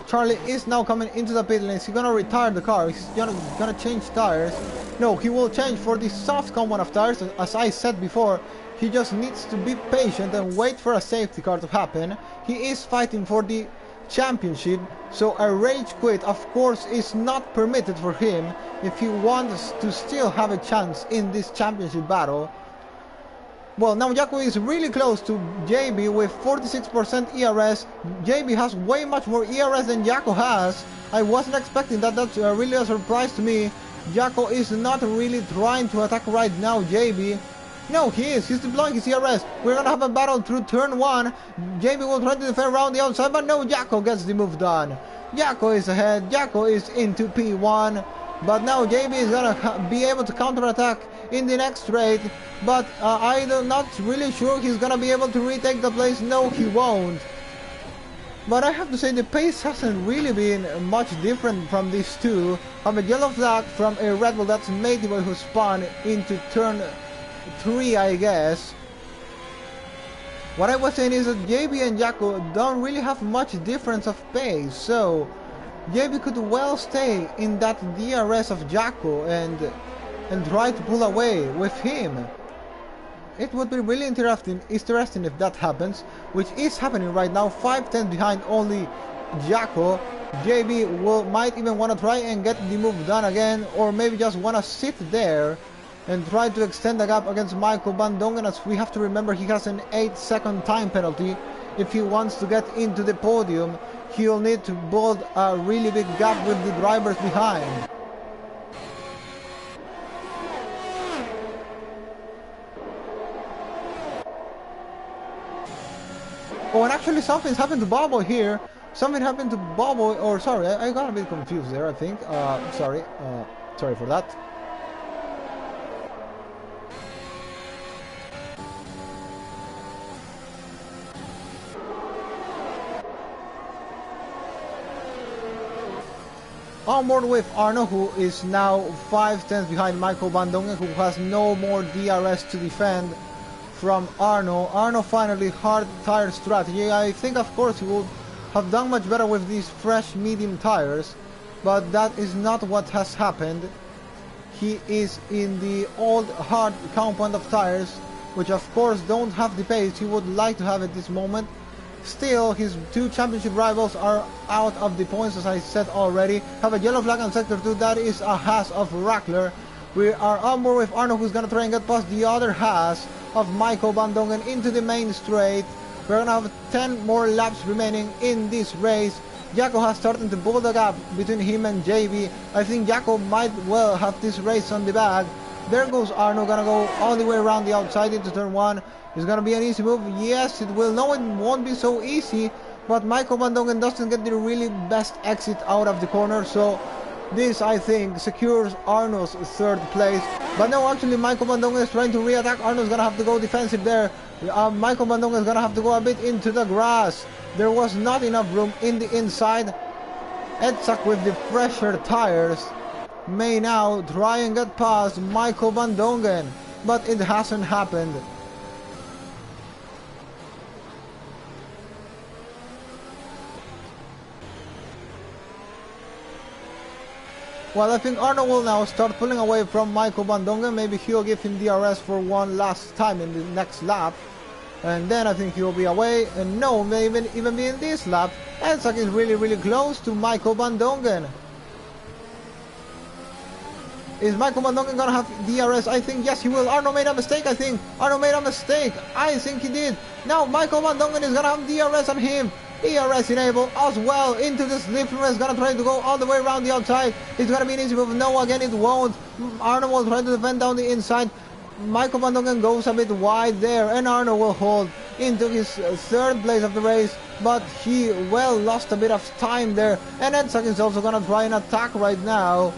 Charlie is now coming into the pit lane. Is he gonna retire the car? He's gonna change tires. No, he will change for the soft compound of tires. As I said before, he just needs to be patient and wait for a safety car to happen. He is fighting for the championship, so a rage quit of course is not permitted for him if he wants to still have a chance in this championship battle. Well, now Jacko is really close to JB with 46% ERS. JB has way much more ERS than Jacko has. I wasn't expecting that. That's really a surprise to me. Jacko is not really trying to attack right now JB. No, he is. He's deploying his ERS. We're gonna have a battle through turn 1. JB will try to defend around the outside, but no, Jacko gets the move done. Jacko is ahead. Jacko is into P1. But now JB is gonna be able to counterattack in the next straight. But I'm not really sure he's gonna be able to retake the place. No, he won't. But I have to say the pace hasn't really been much different from these two. Have a yellow flag from a Red Bull. That's Matey Boy who spun into turn 3, I guess. What I was saying is that JB and Jacko don't really have much difference of pace, so JB could well stay in that DRS of Jacko and try to pull away with him. It would be really interesting if that happens, which is happening right now. 5 tenths behind only Jacko. JB might even want to try and get the move done again, or maybe just want to sit there and try to extend the gap against Michael Van Dongen, as we have to remember he has an 8-second time penalty. If he wants to get into the podium, he'll need to build a really big gap with the drivers behind. Oh, and actually something's happened to Bobo here. Something happened to Bobo, or sorry, I got a bit confused there, I think. Sorry for that. On board with Arno, who is now 5 tenths behind Michael Van Dongen, who has no more DRS to defend from Arno. Arno finally hard tire strategy. I think of course he would have done much better with these fresh medium tires, but that is not what has happened. He is in the old hard compound of tires, which of course don't have the pace he would like to have at this moment. Still, his two championship rivals are out of the points, as I said already. Have a yellow flag on sector 2, that is a Haas of Rackler. We are on board with Arno, who's going to try and get past the other Haas of Michael Van Dongen into the main straight. We're going to have 10 more laps remaining in this race. Jaco has started to build a gap between him and JB. I think Jaco might well have this race on the bag. There goes Arno, gonna go all the way around the outside into turn 1. It's gonna be an easy move. Yes, it will. No, it won't be so easy, but Michael Van Dongen doesn't get the really best exit out of the corner, so this, I think, secures Arno's third place. But no, actually Michael Van Dongen is trying to re-attack. Arno's gonna have to go defensive there. Michael Van Dongen is gonna have to go a bit into the grass. There was not enough room in the inside. Edsak with the fresher tires may now try and get past Michael Van Dongen, but it hasn't happened. Well, I think Arno will now start pulling away from Michael Van Dongen. Maybe he'll give him DRS for one last time in the next lap, and then I think he'll be away. And no, may even be in this lap. Edsak is really close to Michael Van Dongen. Is Michael Van Dongen gonna have DRS? I think yes, he will. Arno made a mistake, I think. Arno made a mistake. I think he did. Now Michael Van Dongen is gonna have DRS on him. DRS enabled as well into the slippery. Is gonna try to go all the way around the outside. It's gonna be an easy move. No, again it won't. Arno will try to defend down the inside. Michael Van Dongen goes a bit wide there, and Arno will hold into his third place of the race, but he well lost a bit of time there. And Edsak is also gonna try and attack right now.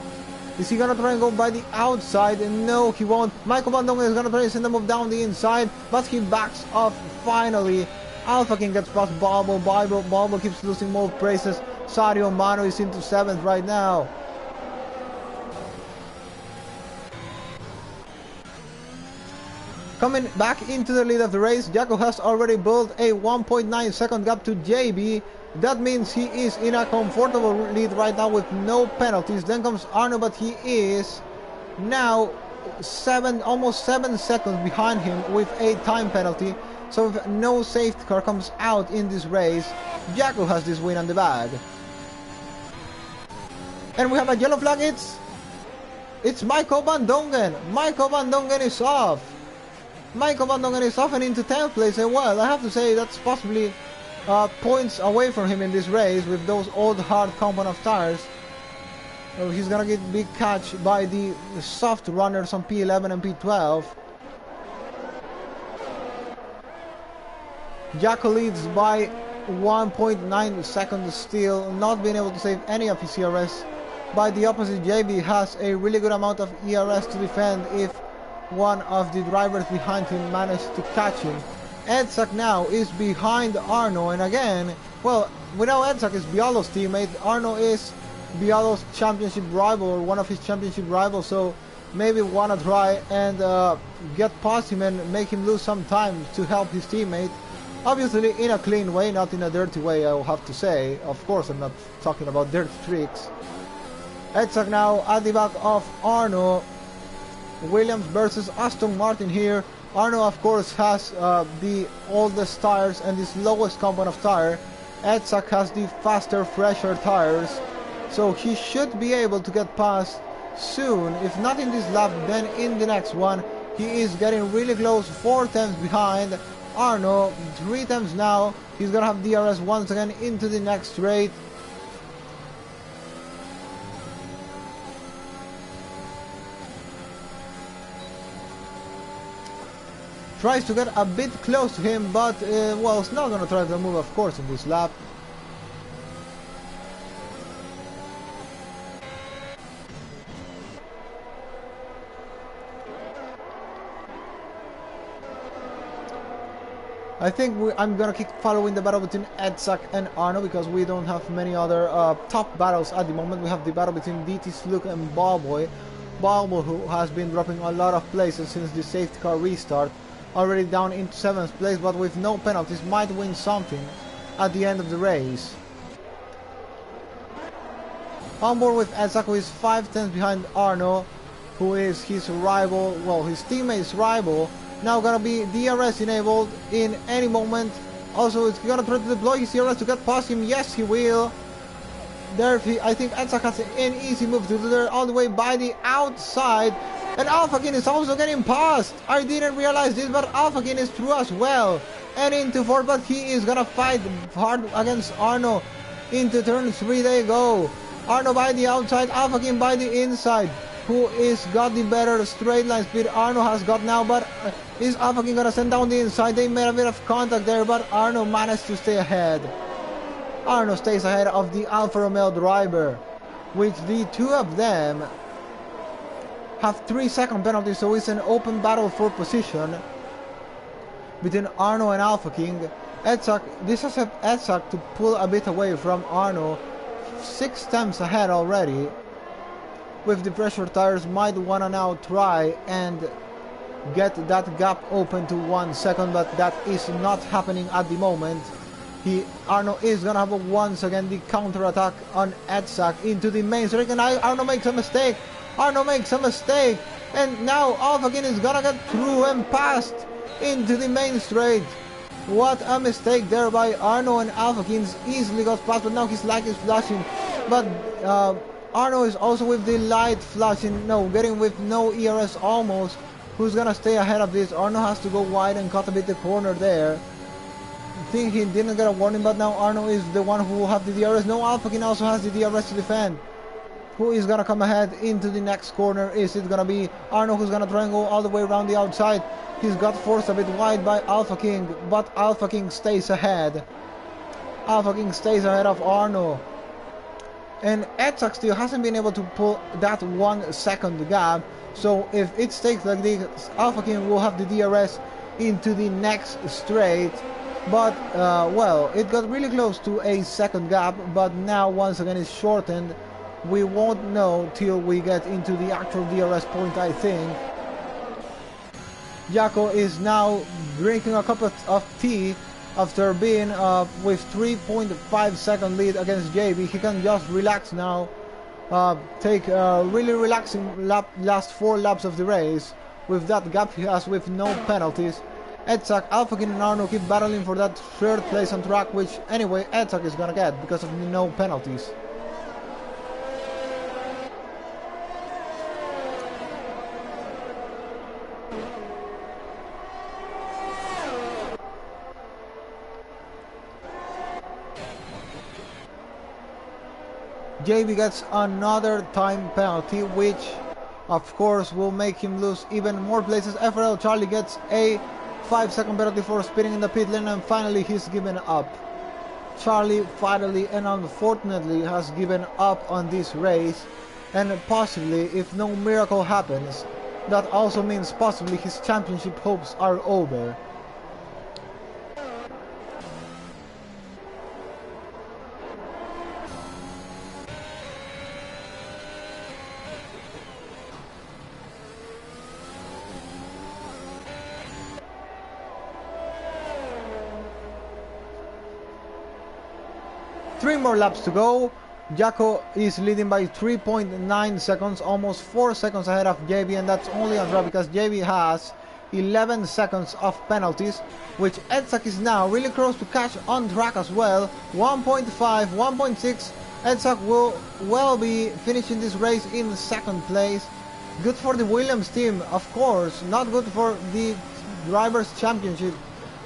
Is he gonna try and go by the outside? No, he won't. Michael Van Dongen is gonna try and send the move down the inside, but he backs off finally. Alpha King gets past Balbo. Balbo keeps losing more places. Sario Mano is into 7th right now. Coming back into the lead of the race, Jaco has already built a 1.9 second gap to JB. That means he is in a comfortable lead right now with no penalties. Then comes Arno, but he is now almost 7 seconds behind him with a time penalty. So if no safety car comes out in this race, Jaco has this win on the bag. And we have a yellow flag. It's Michael Van Dongen. Michael Van Dongen is off. Michael Van Dongen is off and into 10th place. And well, I have to say that's possibly points away from him in this race with those old hard compound of tires. So he's gonna get big catch by the soft runners on P11 and P12. Jaco leads by 1.9 seconds still, not being able to save any of his ERS. By the opposite, JB has a really good amount of ERS to defend if one of the drivers behind him managed to catch him. Edsak now is behind Arno, and again, well, we know Edsak is Bialo's teammate. Arno is Bialo's championship rival, or one of his championship rivals, so maybe wanna try and get past him and make him lose some time to help his teammate. Obviously in a clean way, not in a dirty way, I will have to say. Of course, I'm not talking about dirty tricks. Edsak now at the back of Arno. Williams versus Aston Martin here. Arno, of course, has the oldest tires and the slowest compound of tire. Etzak has the faster, fresher tires, so he should be able to get past soon. If not in this lap, then in the next one. He is getting really close, 4 times behind Arno, 3 times now. He's gonna have DRS once again into the next straight. Tries to get a bit close to him, but well, it's not gonna try to move, of course, in this lap. I think I'm gonna keep following the battle between Etzak and Arno because we don't have many other top battles at the moment. We have the battle between DT Sluk and Ballboy. Ballboy, who has been dropping a lot of places since the safety car restart, already down into 7th place, but with no penalties, might win something at the end of the race. On board with Etzak, who is 5 tenths behind Arno, who is his rival, well, his teammate's rival. Now gonna be DRS enabled in any moment. Also, it's gonna try to deploy his DRS to get past him. Yes, he will. There, I think Etzak has an easy move to do there, all the way by the outside. And Alphakin is also getting past. I didn't realize this, but Alphakin is through as well. And into 4th, but he is gonna fight hard against Arno. Into turn 3 they go. Arno by the outside, Alphakin by the inside. Who is got the better straight line speed? Arno has got now, but is Alphakin gonna send down the inside? They made a bit of contact there, but Arno managed to stay ahead. Arno stays ahead of the Alfa Romeo driver, which the two of them have 3-second penalties, so it's an open battle for position between Arno and Alphakin. Etzak, this has helped Etzak to pull a bit away from Arno, 6 times ahead already. With the pressure tires, might wanna now try and get that gap open to 1 second, but that is not happening at the moment. Arno is gonna have once again the counter attack on Etzak into the main straight, and Arno makes a mistake. Arno makes a mistake, and now Alphakin is gonna get through and past into the main straight. What a mistake there by Arno, and Alphakin easily got past, but now his light is flashing. But Arno is also with the light flashing, no, getting with no ERS almost. Who's gonna stay ahead of this? Arno has to go wide and cut a bit the corner there. I think he didn't get a warning, but now Arno is the one who will have the DRS. No, Alphakin also has the DRS to defend. Who is gonna come ahead into the next corner? Is it gonna be Arno who's gonna try and go all the way around the outside? He's got forced a bit wide by Alphakin, but Alphakin stays ahead. Alphakin stays ahead of Arno. And Etzak still hasn't been able to pull that 1 second gap. So if it stays like this, Alphakin will have the DRS into the next straight. But well, it got really close to a second gap, but now once again it's shortened. We won't know till we get into the actual DRS point, I think. Jaco is now drinking a cup of tea after being with 3.5 second lead against JB. He can just relax now, take a really relaxing last 4 laps of the race with that gap he has with no penalties. Etzak, Alphakin and Arno keep battling for that 3rd place on track, which anyway Etzak is gonna get because of no penalties. JB gets another time penalty, which of course will make him lose even more places. FRL Charlie gets a 5-second penalty for speeding in the pit lane, and finally he's given up. Charlie finally and unfortunately has given up on this race, and possibly, if no miracle happens, that also means possibly his championship hopes are over. Three more laps to go. Jaco is leading by 3.9 seconds, almost 4 seconds ahead of JB, and that's only on track because JB has 11 seconds of penalties, which Edzak is now really close to catch on track as well. 1.5, 1.6. Edzak will well be finishing this race in second place. Good for the Williams team, of course. Not good for the Drivers' Championship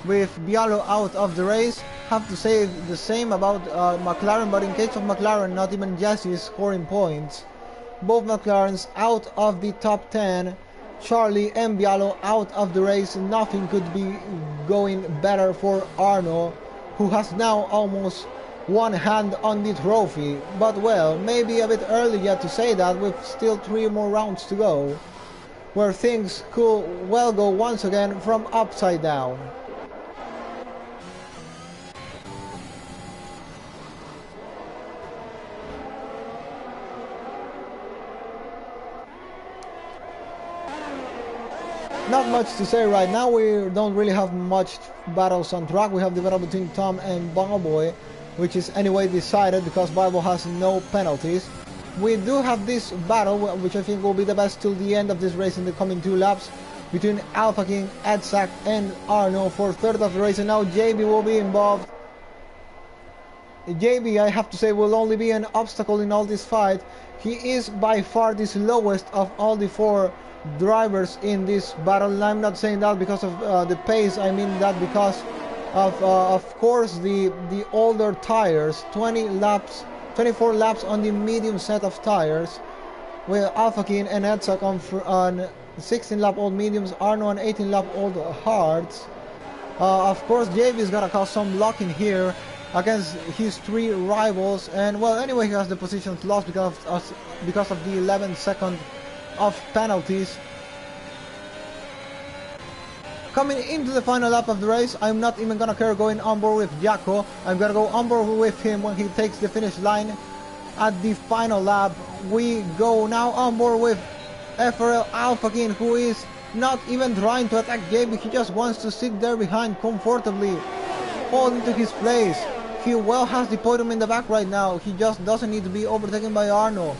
with Bialo out of the race. Have to say the same about McLaren, but in case of McLaren, not even Jesse is scoring points. Both McLarens out of the top 10. Charlie and Bialo out of the race. Nothing could be going better for Arno, who has now almost one hand on the trophy. But well, maybe a bit early yet to say that, with still 3 more rounds to go, where things could well go once again from upside down. Not much to say right now. We don't really have much battles on track. We have the battle between Tom and Ballboy, which is anyway decided because Bible has no penalties. We do have this battle, which I think will be the best till the end of this race in the coming 2 laps, between Alpha King, Edzak and Arno for third of the race, and now JB will be involved. JB, I have to say, will only be an obstacle in all this fight. He is by far the slowest of all the 4 drivers in this battle, and I'm not saying that because of the pace. I mean that because of course the older tires. 24 laps on the medium set of tires, with Alpha King and Edzak on 16 lap old mediums, Arno on 18 lap old hards. Of course JB is gonna cause some locking here against his 3 rivals, and well, anyway, he has the positions lost because of the 11 second of penalties. Coming into the final lap of the race, I'm not even gonna care going on board with Jaco. I'm gonna go on board with him when he takes the finish line at the final lap. We go now on board with FRL Alpha King, who is not even trying to attack JB. He just wants to sit there behind comfortably, holding to his place. He well has the podium in the back right now. He just doesn't need to be overtaken by Arno.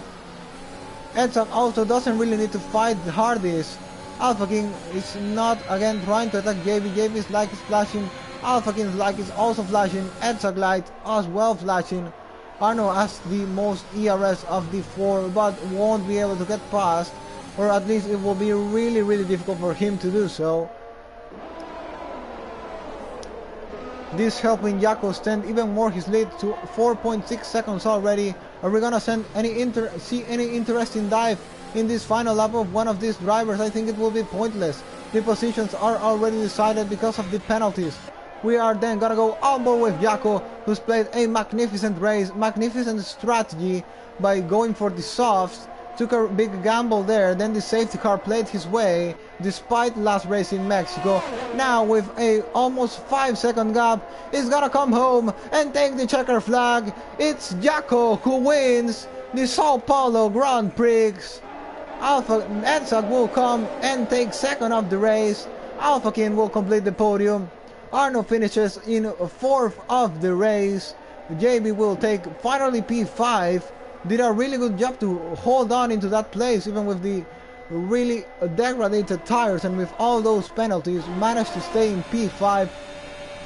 Edzak also doesn't really need to fight the hardest. Alpha King is not again trying to attack JB. JB is like is flashing. Alpha King's like is also flashing. Edzak light as well flashing. Arno has the most ERS of the 4, but won't be able to get past, or at least it will be really difficult for him to do so. This helping Jaco extend even more his lead to 4.6 seconds already. Are we gonna see any interesting dive in this final lap of one of these drivers? I think it will be pointless. The positions are already decided because of the penalties. We are then gonna go on board with Jaco, who's played a magnificent race, magnificent strategy by going for the softs. Took a big gamble there, then the safety car played his way despite last race in Mexico. Now with a almost 5-second gap, he's gonna come home and take the checker flag. It's Jaco who wins the Sao Paulo Grand Prix. Edzak will come and take second of the race. Alpha King will complete the podium. Arno finishes in 4th of the race. JB will take finally P5. Did a really good job to hold on into that place, even with the really degraded tires and with all those penalties. Managed to stay in P5.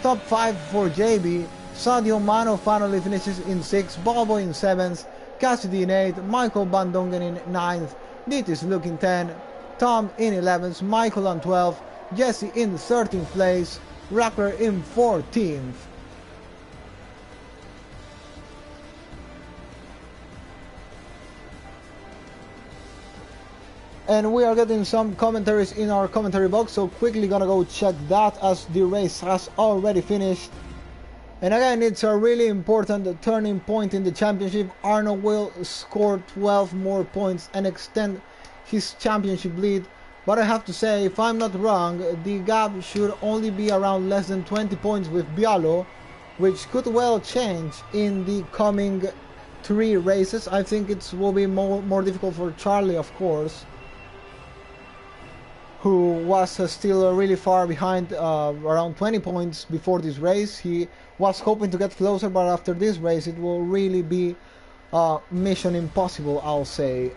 Top 5 for JB. Sadio Mano finally finishes in 6th. Balbo in 7th. Cassidy in 8th. Michael Van Dongen in 9th. Ditis Luke in 10th. Tom in 11th. Michael on 12th. Jesse in 13th place. Rackler in 14th. And we are getting some commentaries in our commentary box, so quickly gonna go check that as the race has already finished. And again, it's a really important turning point in the championship. Arno will score 12 more points and extend his championship lead. But I have to say, if I'm not wrong, the gap should only be around less than 20 points with Bialo, which could well change in the coming 3 races. I think it will be more difficult for Charlie, of course, who was still really far behind, around 20 points before this race. He was hoping to get closer, but after this race it will really be mission impossible, I'll say.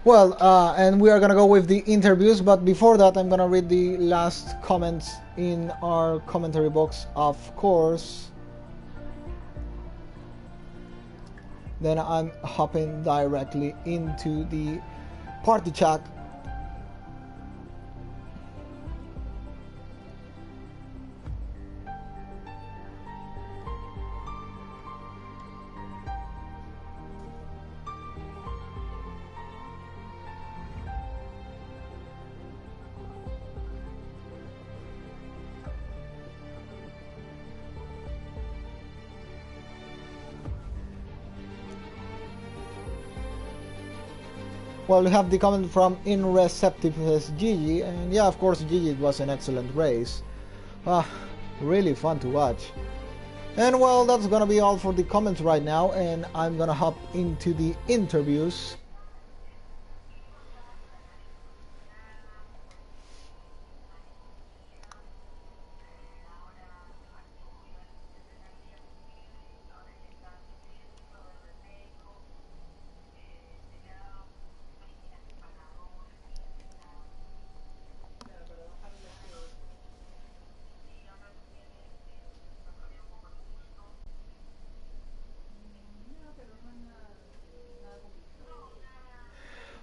Well, and we are gonna go with the interviews, but before that I'm gonna read the last comments in our commentary box, of course. Then I'm hopping directly into the party chat. Well, we have the comment from Inreceptive Gigi, and yeah, of course, Gigi, it was an excellent race. Really fun to watch. And well, that's gonna be all for the comments right now, and I'm gonna hop into the interviews.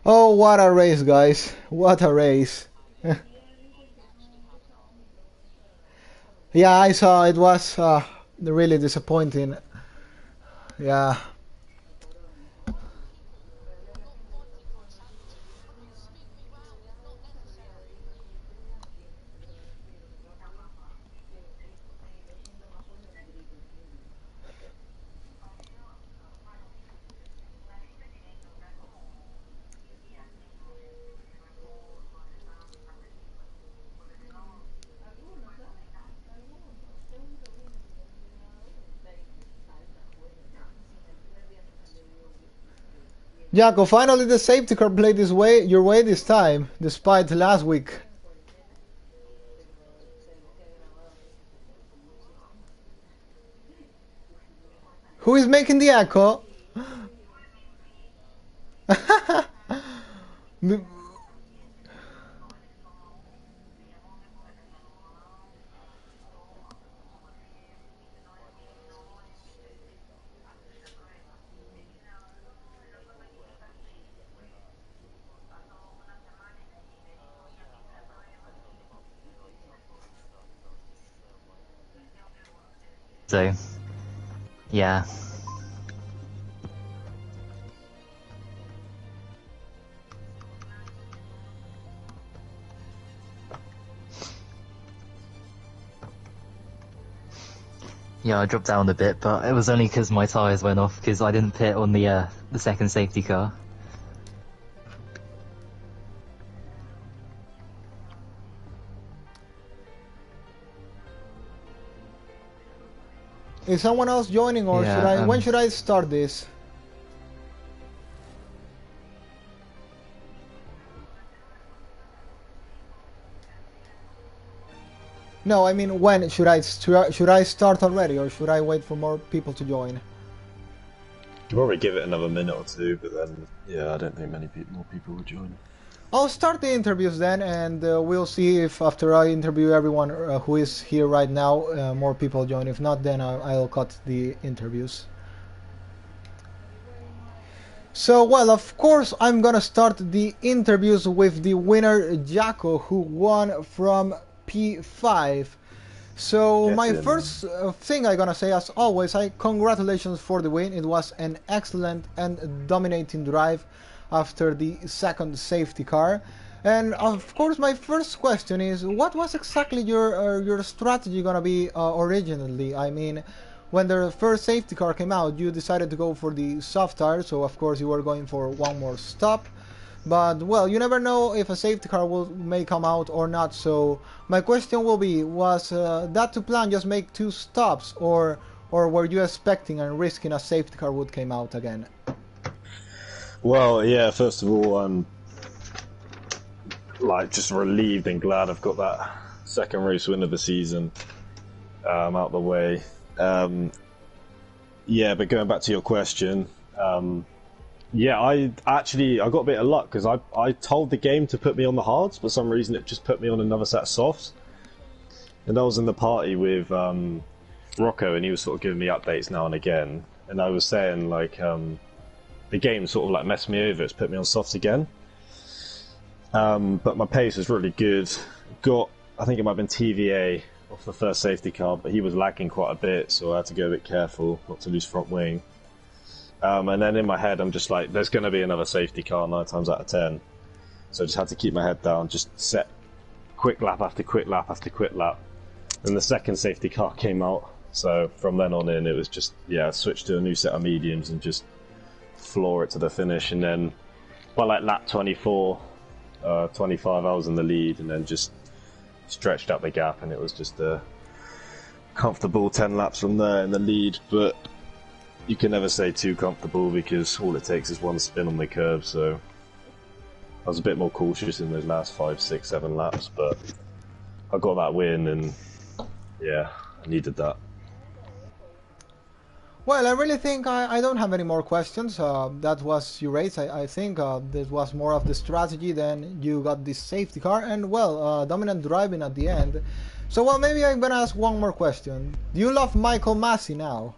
Oh, what a race, guys. What a race. Yeah, I saw it was really disappointing. Yeah. Jaco, finally the safety car played your way this time, despite last week. Who is making the echo? So, yeah. Yeah, I dropped down a bit, but it was only because my tyres went off, because I didn't pit on the second safety car. Is someone else joining, or Yeah, when should I start this? No, I mean, when should I start already, or should I wait for more people to join? You probably give it another minute or two, but then yeah, I don't think more people will join. I'll start the interviews then, and we'll see if after I interview everyone who is here right now, more people join. If not, then I'll cut the interviews. So, well, of course, I'm gonna start the interviews with the winner, Jaco, who won from P5. So, my first thing I'm gonna say, as always, congratulations for the win. It was an excellent and dominating drive after the second safety car. And of course, my first question is, what was exactly your strategy gonna be originally? I mean, when the first safety car came out, you decided to go for the soft tire, so of course you were going for one more stop. But, well, you never know if a safety car may come out or not, so my question will be, was that to plan just make 2 stops, or were you expecting and risking a safety car would come out again? Well, yeah, first of all, I'm just relieved and glad I've got that second race win of the season out the way. Yeah, but going back to your question, Yeah, I got a bit of luck because I told the game to put me on the hards. For some reason, it just put me on another set of softs. And I was in the party with Rocco, and he was sort of giving me updates now and again. And I was saying like the game sort of like messed me over. It's put me on softs again. But my pace was really good. I think it might have been TVA off the first safety car, but he was lagging quite a bit, so I had to go a bit careful not to lose front wing. And then in my head, I'm just like, there's going to be another safety car 9 times out of 10. So I just had to keep my head down, just set quick lap after quick lap after quick lap. And the second safety car came out, so from then on in, it was just, yeah, switch to a new set of mediums and just floor it to the finish. And then by like lap 24, 25, I was in the lead, and then just stretched up the gap, and it was just a comfortable 10 laps from there in the lead. But you can never say too comfortable because all it takes is one spin on the curb, so I was a bit more cautious in those last 5, 6, 7 laps, but I got that win, and yeah, I needed that. Well, I really think I don't have any more questions. That was your race. I think this was more of the strategy than you got this safety car, and well, dominant driving at the end. So well, maybe I'm gonna ask one more question. Do you love Michael Massey now?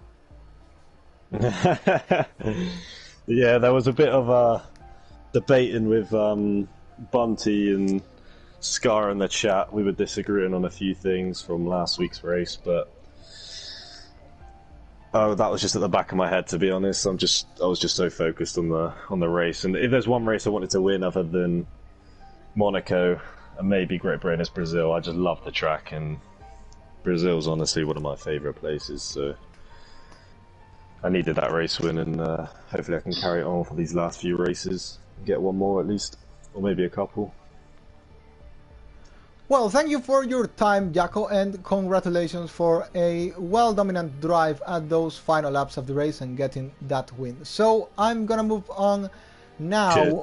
Yeah, there was a bit of debating with Bunty and Scar in the chat. We were disagreeing on a few things from last week's race, but that was just at the back of my head, to be honest. I was just so focused on the race. And if there's one race I wanted to win other than Monaco and maybe Great Britain, it's Brazil. I just love the track, and Brazil's honestly one of my favourite places. So I needed that race win, and hopefully I can carry it on for these last few races and get one more at least, or maybe a couple. Well, thank you for your time, Jaco, and congratulations for a well-dominant drive at those final laps of the race and getting that win. So I'm gonna move on now. Cheers.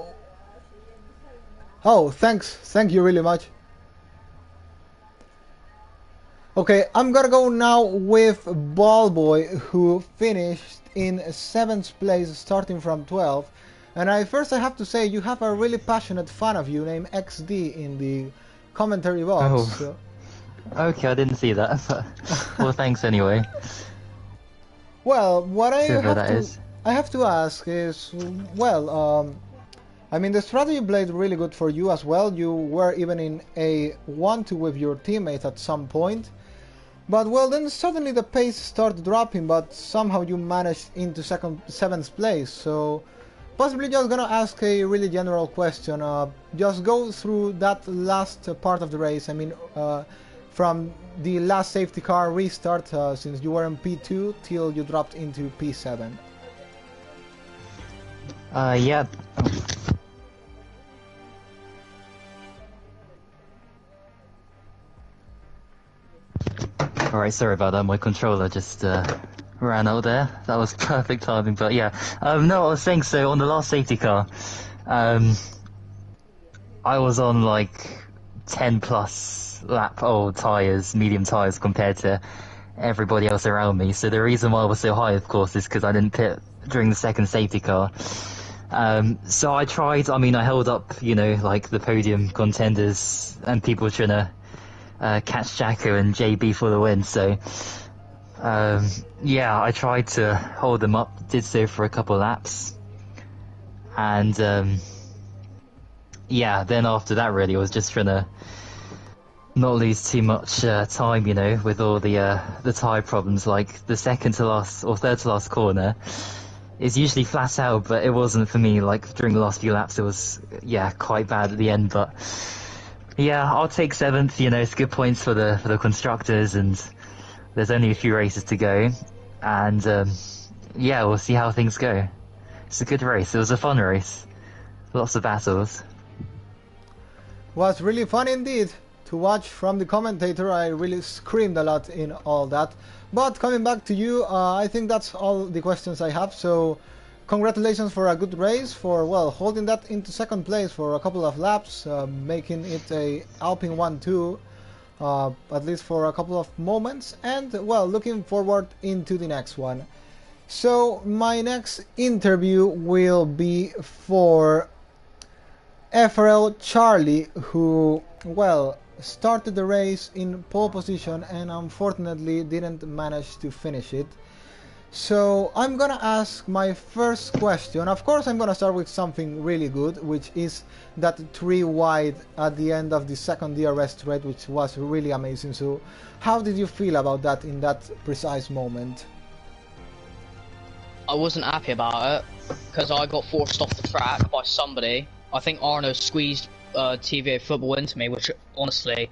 Oh, thanks. Thank you really much. Okay, I'm gonna go now with Ballboy, who finished in 7th place, starting from 12th. And I have to say, you have a really passionate fan of you named XD in the commentary box. Oh. So. Okay, I didn't see that. But, well, thanks anyway. Well, what I Whoever have to ask is, well, I mean, the strategy played really good for you as well. You were even in a 1-2 with your teammate at some point. But well, then suddenly the pace started dropping, but somehow you managed into 7th place. So possibly just gonna ask a really general question. Just go through that last part of the race. I mean, from the last safety car restart, since you were in P2 till you dropped into P7. Yeah. Alright, sorry about that, my controller just ran out there. That was perfect timing, but yeah. No, I was saying, so on the last safety car, I was on like 10 plus lap old tyres, medium tyres compared to everybody else around me. So the reason why I was so high, of course, is because I didn't pit during the second safety car. So I tried, I mean, I held up, you know, like the podium contenders and people trying to catch Jaco and JB for the win. So yeah, I tried to hold them up, did so for a couple laps, and yeah, then after that really I was just trying to not lose too much time, you know, with all the tyre problems. Like the second to last or third to last corner is usually flat out, but it wasn't for me. Like during the last few laps it was, yeah, quite bad at the end. But yeah, I'll take 7th, you know, it's good points for the constructors, and there's only a few races to go, and yeah, we'll see how things go. It's a good race, it was a fun race, lots of battles. Was really fun indeed to watch from the commentator. I really screamed a lot in all that. But coming back to you, I think that's all the questions I have. So congratulations for a good race, for, well, holding that into 2nd place for a couple of laps, making it a Alpine 1-2, at least for a couple of moments, and, well, looking forward into the next one. So my next interview will be for FRL Charlie, who, well, started the race in pole position and unfortunately didn't manage to finish it. So I'm gonna ask my first question. Of course, I'm gonna start with something really good, which is that 3 wide at the end of the second DRS straight, which was really amazing. So how did you feel about that in that precise moment? I wasn't happy about it because I got forced off the track by somebody. I think Arno squeezed TVA football into me, which honestly,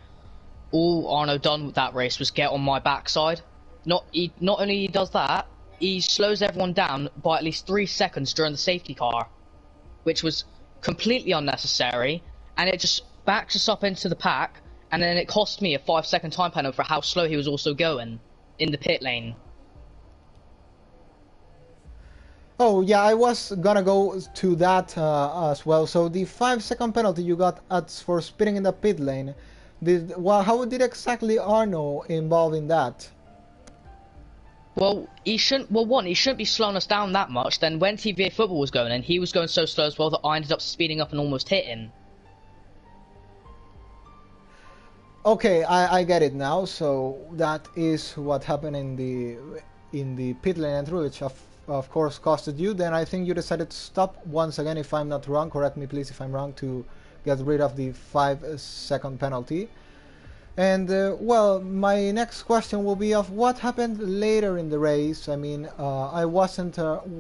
all Arno done with that race was get on my backside. Not only he does that, he slows everyone down by at least 3 seconds during the safety car, which was completely unnecessary, and it just backs us up into the pack, and then it cost me a 5-second time penalty for how slow he was also going in the pit lane. Oh yeah, I was gonna go to that as well. So the 5-second penalty you got for spinning in the pit lane, how did exactly Arno involve in that? Well, he shouldn't. Well, one, he shouldn't be slowing us down that much. Then when TVA football was going in, he was going so slow as well that I ended up speeding up and almost hitting. Okay, I get it now. So that is what happened in the pit lane entry, which of course costed you. Then I think you decided to stop once again, if I'm not wrong. Correct me please if I'm wrong, to get rid of the 5-second penalty. And well, my next question will be of what happened later in the race. I mean, I wasn't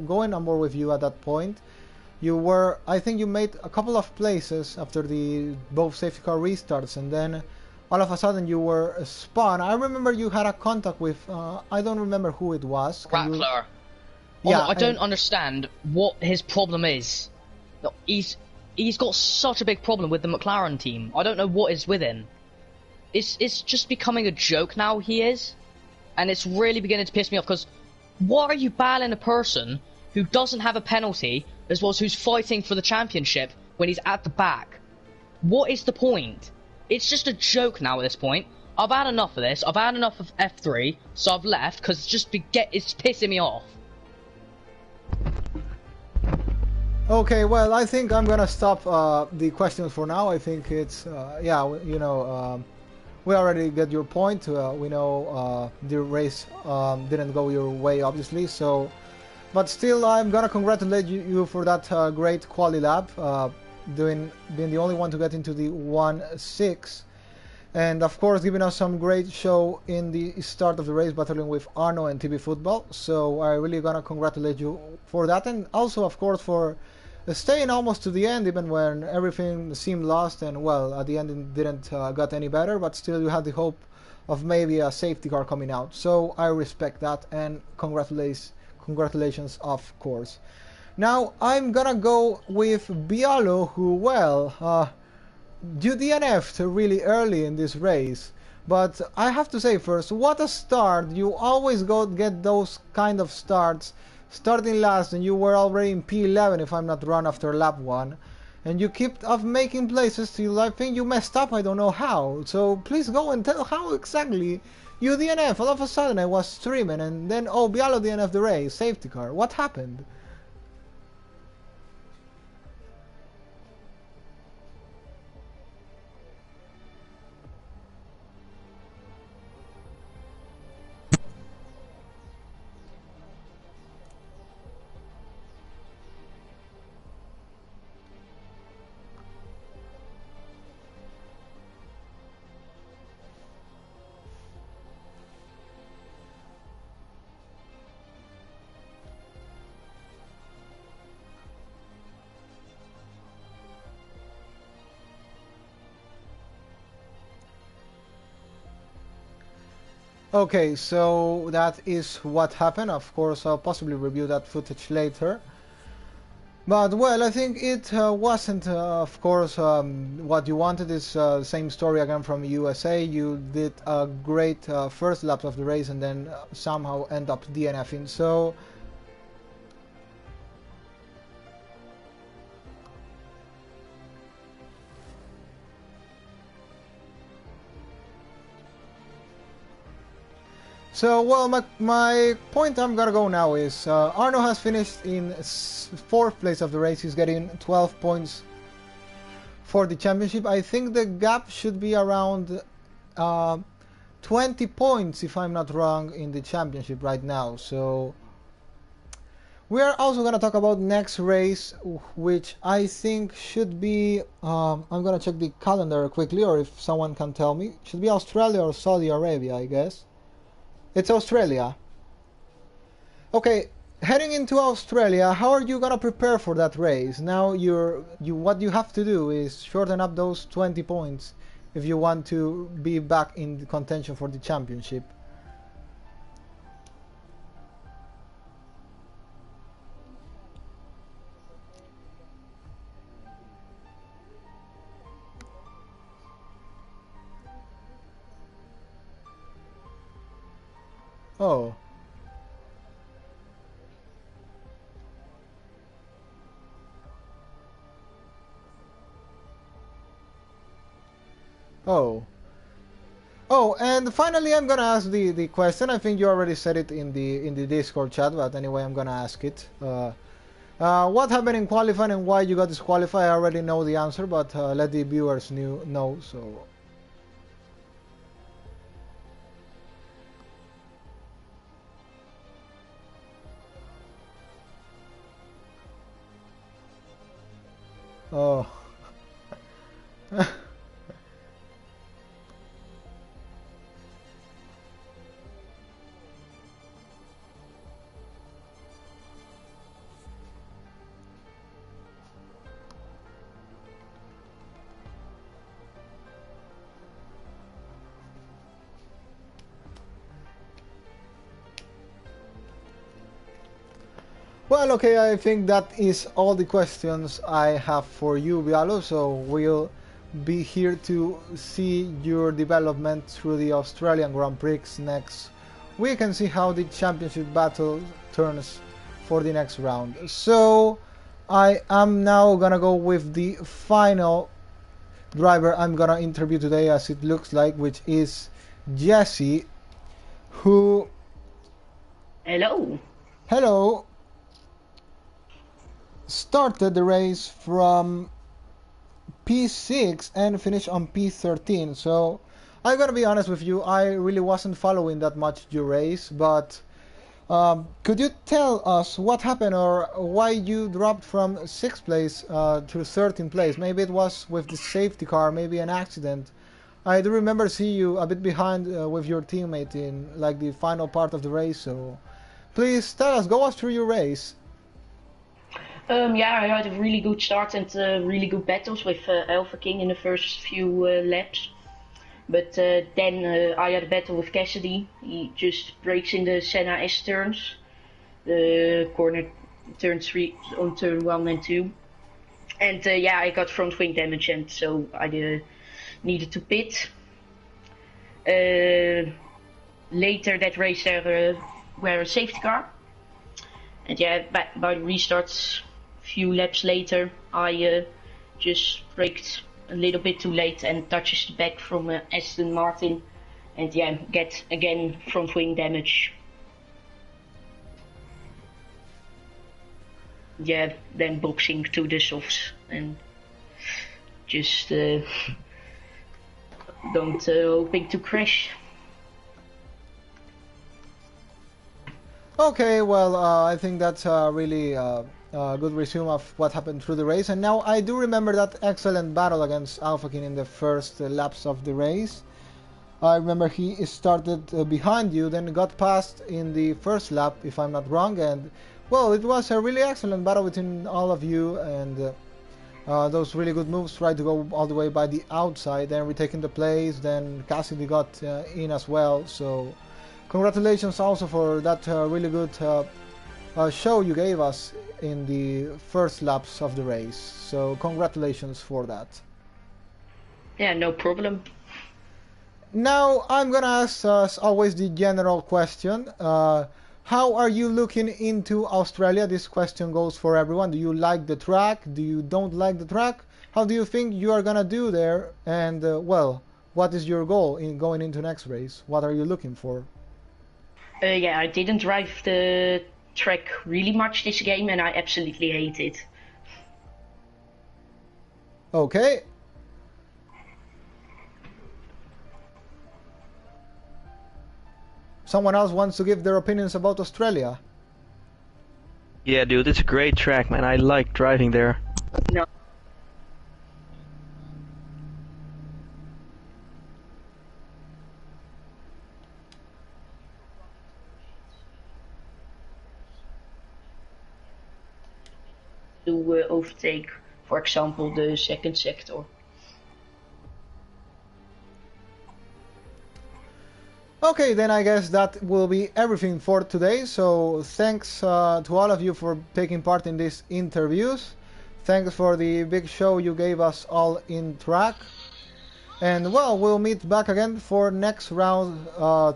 going on board with you at that point. You were, I think you made a couple of places after the both safety car restarts, and then all of a sudden you were spun. I remember you had a contact with, I don't remember who it was. Rattler. Yeah, I don't understand what his problem is. No, he's got such a big problem with the McLaren team. I don't know what is with him. It's just becoming a joke now, he is. And it's really beginning to piss me off, because why are you battling a person who doesn't have a penalty, as well as who's fighting for the championship when he's at the back? What is the point? It's just a joke now at this point. I've had enough of this. I've had enough of F3, so I've left, because it's pissing me off. Okay, well, I think I'm gonna stop the questions for now. I think it's, yeah, you know, we already get your point. We know the race didn't go your way, obviously. So, but still, I'm gonna congratulate you for that great quali lap, being the only one to get into the 1-6, and of course giving us some great show in the start of the race, battling with Arno and TB Football. So I really gonna congratulate you for that, and also of course for staying almost to the end, even when everything seemed lost, and well, at the end it didn't got any better, but still you had the hope of maybe a safety car coming out. So I respect that, and congratulations of course. Now I'm gonna go with Bialo, who, well, you DNF'd really early in this race, but I have to say first, what a start. You always get those kind of starts, starting last, and you were already in P11 if I'm not wrong after lap 1, and you kept off making places till I think you messed up, I don't know how. So please go and tell how exactly you DNF. All of a sudden I was streaming, and then, oh, Bialo DNF the race, safety car. What happened? Okay, so that is what happened. Of course, I'll possibly review that footage later. But, well, I think it wasn't, of course, what you wanted. Is same story again from USA. You did a great first lap of the race and then somehow end up DNFing. So, So, well, my point I'm gonna go now is Arno has finished in 4th place of the race. He's getting 12 points for the championship. I think the gap should be around 20 points, if I'm not wrong, in the championship right now. So we are also gonna talk about next race, which I think should be. I'm gonna check the calendar quickly, or if someone can tell me, should be Australia or Saudi Arabia, I guess. It's Australia. Okay, heading into Australia, how are you gonna prepare for that race? Now what you have to do is shorten up those 20 points if you want to be back in the contention for the championship. Oh. Oh. Oh, and finally I'm gonna ask the question. I think you already said it in the Discord chat, but anyway I'm gonna ask it. What happened in qualifying and why you got disqualified? I already know the answer, but let the viewers know. So. Oh. Well, okay, I think that is all the questions I have for you, Vialo, so we'll be here to see your development through the Australian Grand Prix next week and see how the championship battle turns for the next round. So, I am now gonna go with the final driver I'm gonna interview today, as it looks like, which is Jesse, who... Hello. Hello. Started the race from P6 and finished on P13. So I'm gonna be honest with you, I really wasn't following that much your race, but could you tell us what happened or why you dropped from 6th place to 13th place? Maybe it was with the safety car, maybe an accident. I do remember seeing you a bit behind with your teammate in like the final part of the race, so please tell us, go us through your race. Yeah, I had a really good start and really good battles with Alpha King in the first few laps. But then I had a battle with Cassidy. He just brakes in the Senna S turns. The corner turn 3 on turn 1 and 2. And yeah, I got front wing damage and so I needed to pit. Later that race there were a safety car. And yeah, by the restarts, few laps later, I just braked a little bit too late and touches the back from Aston Martin, and yeah, get again front wing damage. Yeah, then boxing to the softs and just don't hoping to crash. Okay, well, I think that's really good resume of what happened through the race. And now I do remember that excellent battle against Alpha King in the first laps of the race. I remember he started behind you, then got past in the first lap, if I'm not wrong. And, well, it was a really excellent battle between all of you. And those really good moves, tried to go all the way by the outside, then retaking the place. Then Cassidy got in as well. So congratulations also for that really good show you gave us in the first laps of the race. So congratulations for that. Yeah, no problem. Now I'm gonna ask as always the general question. How are you looking into Australia? This question goes for everyone. Do you like the track? Do you don't like the track? How do you think you are gonna do there? And well, what is your goal in going into next race? What are you looking for? Yeah, I didn't drive the track really much this game, and I absolutely hate it. Okay. Someone else wants to give their opinions about Australia. Yeah, dude, it's a great track, man. I like driving there. No. To overtake, for example, the second sector. Okay, then I guess that will be everything for today. So thanks to all of you for taking part in these interviews. Thanks for the big show you gave us all in track. And well, we'll meet back again for next round,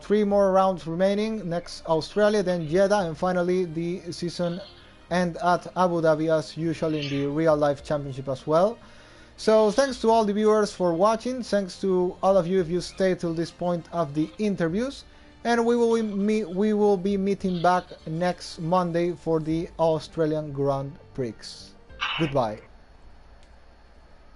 3 more rounds remaining. Next Australia, then Jeddah, and finally the season end at Abu Dhabi as usual in the real life championship as well. So thanks to all the viewers for watching, thanks to all of you if you stay till this point of the interviews, and we will be meeting back next Monday for the Australian Grand Prix. Goodbye.